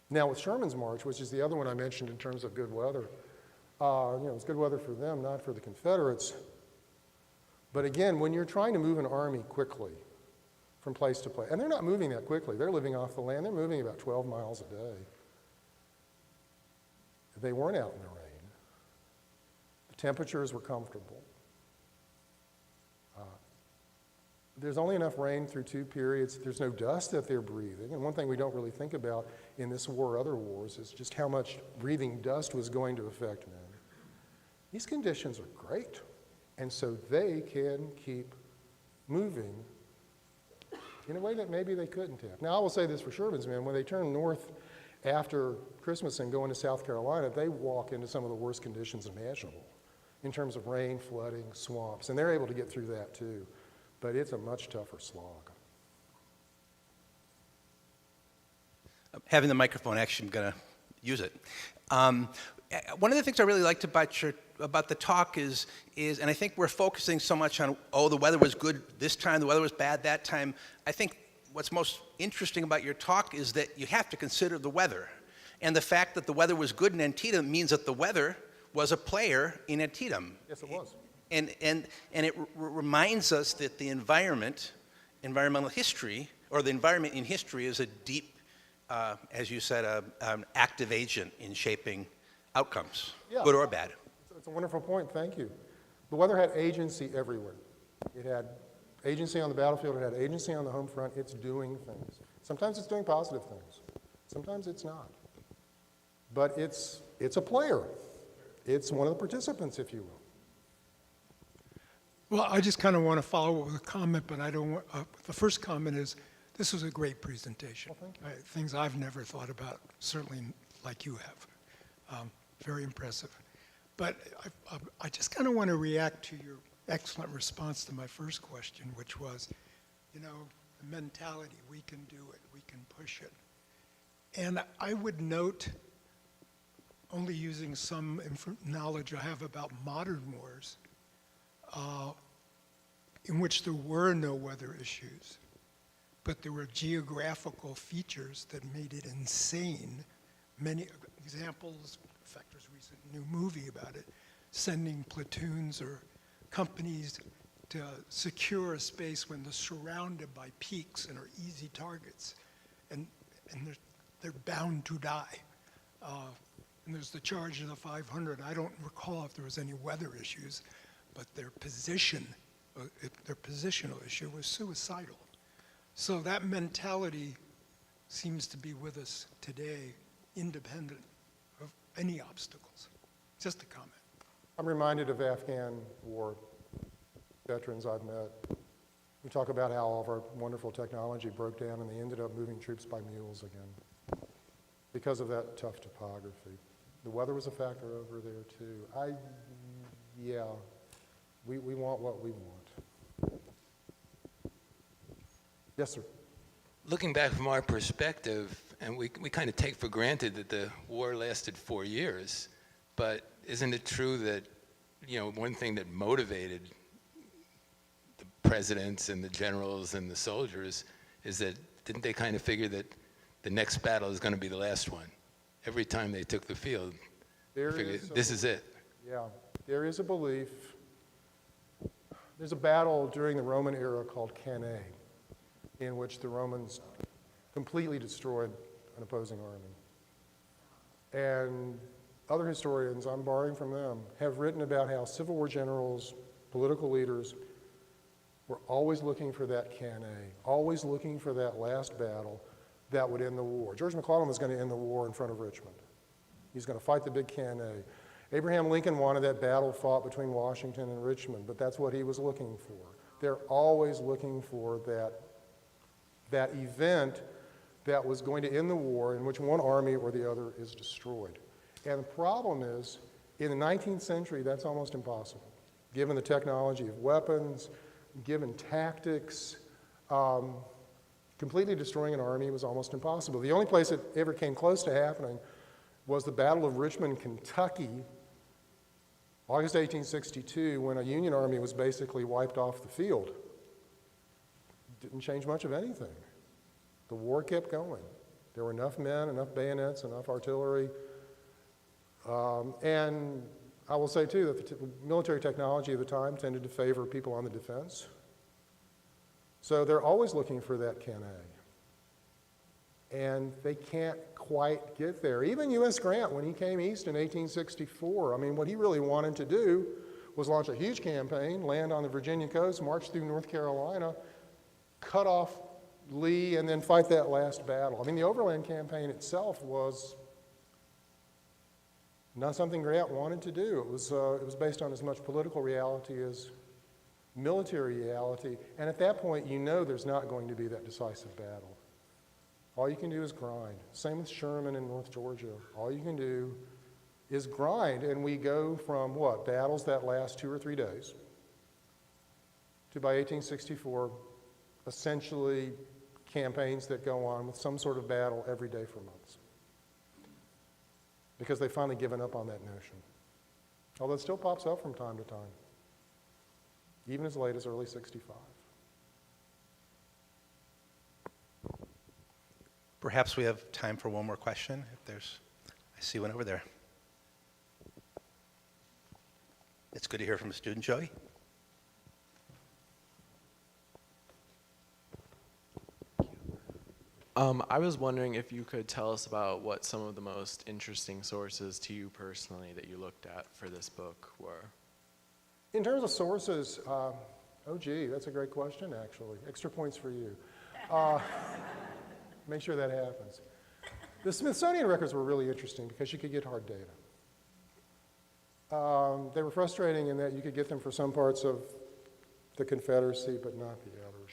Now, with Sherman's March, which is the other one I mentioned in terms of good weather, it was good weather for them, not for the Confederates. But again, when you're trying to move an army quickly from place to place, and they're not moving that quickly, they're living off the land, they're moving about 12 miles a day. They weren't out in the rain. The temperatures were comfortable. There's only enough rain through 2 periods. There's no dust that they're breathing. And one thing we don't really think about in this war or other wars is just how much breathing dust was going to affect men. These conditions are great. And so they can keep moving in a way that maybe they couldn't have. Now, I will say this for Sherman's men. When they turn north after Christmas and go into South Carolina, they walk into some of the worst conditions imaginable in terms of rain, flooding, swamps. And they're able to get through that too. But it's a much tougher slog. Having the microphone, actually, I'm going to use it. One of the things I really liked about the talk is, and I think we're focusing so much on, the weather was good this time, the weather was bad that time. I think what's most interesting about your talk is that you have to consider the weather. And the fact that the weather was good in Antietam means that the weather was a player in Antietam. Yes, it was. And it reminds us that the environmental history, or the environment in history is a deep, as you said, an active agent in shaping outcomes, good or bad. It's a wonderful point, thank you. The weather had agency everywhere. It had agency on the battlefield, it had agency on the home front. It's doing things. Sometimes it's doing positive things. Sometimes it's not. But it's a player. It's one of the participants, if you will. Well, I just kind of want to follow up with a comment, but I don't want, the first comment is, this was a great presentation. Well, thank you. Things I've never thought about, certainly like you have. Very impressive. But I just kind of want to react to your excellent response to my first question, which was, the mentality, we can do it, we can push it. And I would note, only using some knowledge I have about modern wars, in which there were no weather issues, but there were geographical features that made it insane. Many examples, in fact, there's a recent new movie about it, sending platoons or companies to secure a space when they're surrounded by peaks and are easy targets, and they're bound to die. And there's the charge of the 500. I don't recall if there was any weather issues, but their positional issue was suicidal. So that mentality seems to be with us today, independent of any obstacles. Just a comment. I'm reminded of Afghan war veterans I've met. We talk about how all of our wonderful technology broke down and they ended up moving troops by mules again because of that tough topography. The weather was a factor over there too. Yeah, we want what we want. Yes, sir. Looking back from our perspective, and we kind of take for granted that the war lasted 4 years, but isn't it true that, one thing that motivated the presidents and the generals and the soldiers is that, didn't they kind of figure that the next battle is going to be the last one? Every time they took the field, they figured, this is it. Yeah, there is a belief. There's a battle during the Roman era called Cannae, in which the Romans completely destroyed an opposing army. And other historians, I'm borrowing from them, have written about how Civil War generals, political leaders, were always looking for that Cannae, always looking for that last battle that would end the war. George McClellan was going to end the war in front of Richmond. He's going to fight the big Cannae. Abraham Lincoln wanted that battle fought between Washington and Richmond, but that's what he was looking for. They're always looking for that event that was going to end the war in which one army or the other is destroyed. And the problem is, in the 19th century, that's almost impossible. Given the technology of weapons, given tactics, completely destroying an army was almost impossible. The only place it ever came close to happening was the Battle of Richmond, Kentucky, August 1862, when a Union army was basically wiped off the field. Didn't change much of anything. The war kept going. There were enough men, enough bayonets, enough artillery. And I will say, too, that the military technology of the time tended to favor people on the defense. So they're always looking for that Cannae. And they can't quite get there. Even U.S. Grant, when he came east in 1864, what he really wanted to do was launch a huge campaign, land on the Virginia coast, march through North Carolina, cut off Lee, and then fight that last battle. The Overland Campaign itself was not something Grant wanted to do. It was based on as much political reality as military reality. And at that point, there's not going to be that decisive battle. All you can do is grind. Same with Sherman in North Georgia. All you can do is grind. And we go from what? Battles that last 2 or 3 days to, by 1864, essentially campaigns that go on with some sort of battle every day for months. Because they've finally given up on that notion. Although it still pops up from time to time, even as late as early 65. Perhaps we have time for one more question. I see one over there. It's good to hear from a student, Joey. I was wondering if you could tell us about what some of the most interesting sources to you personally that you looked at for this book were. In terms of sources, that's a great question, actually. Extra points for you. Make sure that happens. The Smithsonian records were really interesting because you could get hard data. They were frustrating in that you could get them for some parts of the Confederacy, but not the others.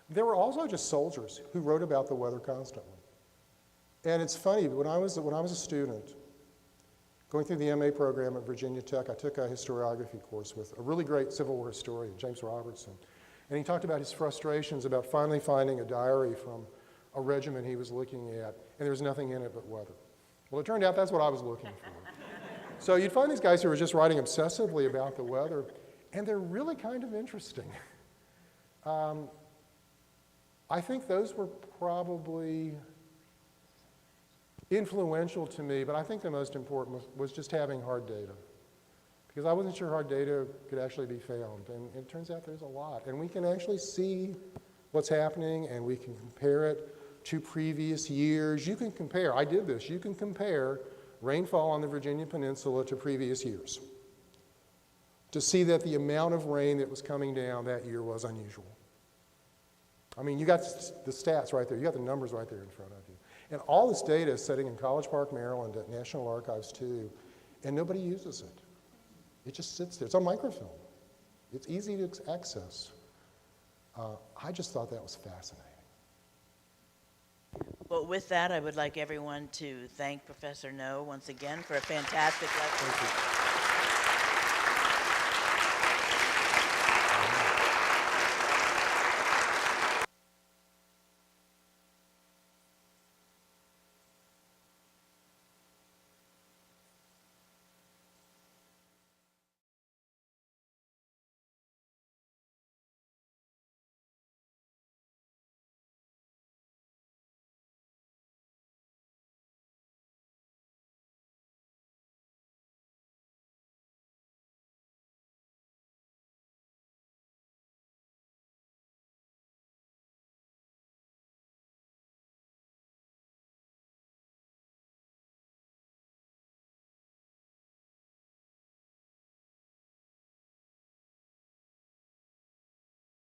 There were also just soldiers who wrote about the weather constantly. And it's funny, but when I was a student, going through the MA program at Virginia Tech, I took a historiography course with a really great Civil War historian, James Robertson. And he talked about his frustrations about finally finding a diary from a regiment he was looking at, and there was nothing in it but weather. Well, it turned out that's what I was looking for. So you'd find these guys who were just writing obsessively about the weather, and they're really kind of interesting. I think those were probably influential to me, but I think the most important was just having hard data. Because I wasn't sure hard data could actually be found, and it turns out there's a lot. And we can actually see what's happening, and we can compare it to previous years. You can compare, I did this, you can compare rainfall on the Virginia Peninsula to previous years to see that the amount of rain that was coming down that year was unusual. I mean, you got the stats right there, you got the numbers right there in front of you. And all this data is sitting in College Park, Maryland at National Archives too, and nobody uses it. It just sits there. It's on microfilm. It's easy to access. I just thought that was fascinating. Well, with that, I would like everyone to thank Professor Noe once again for a fantastic lecture. Thank you.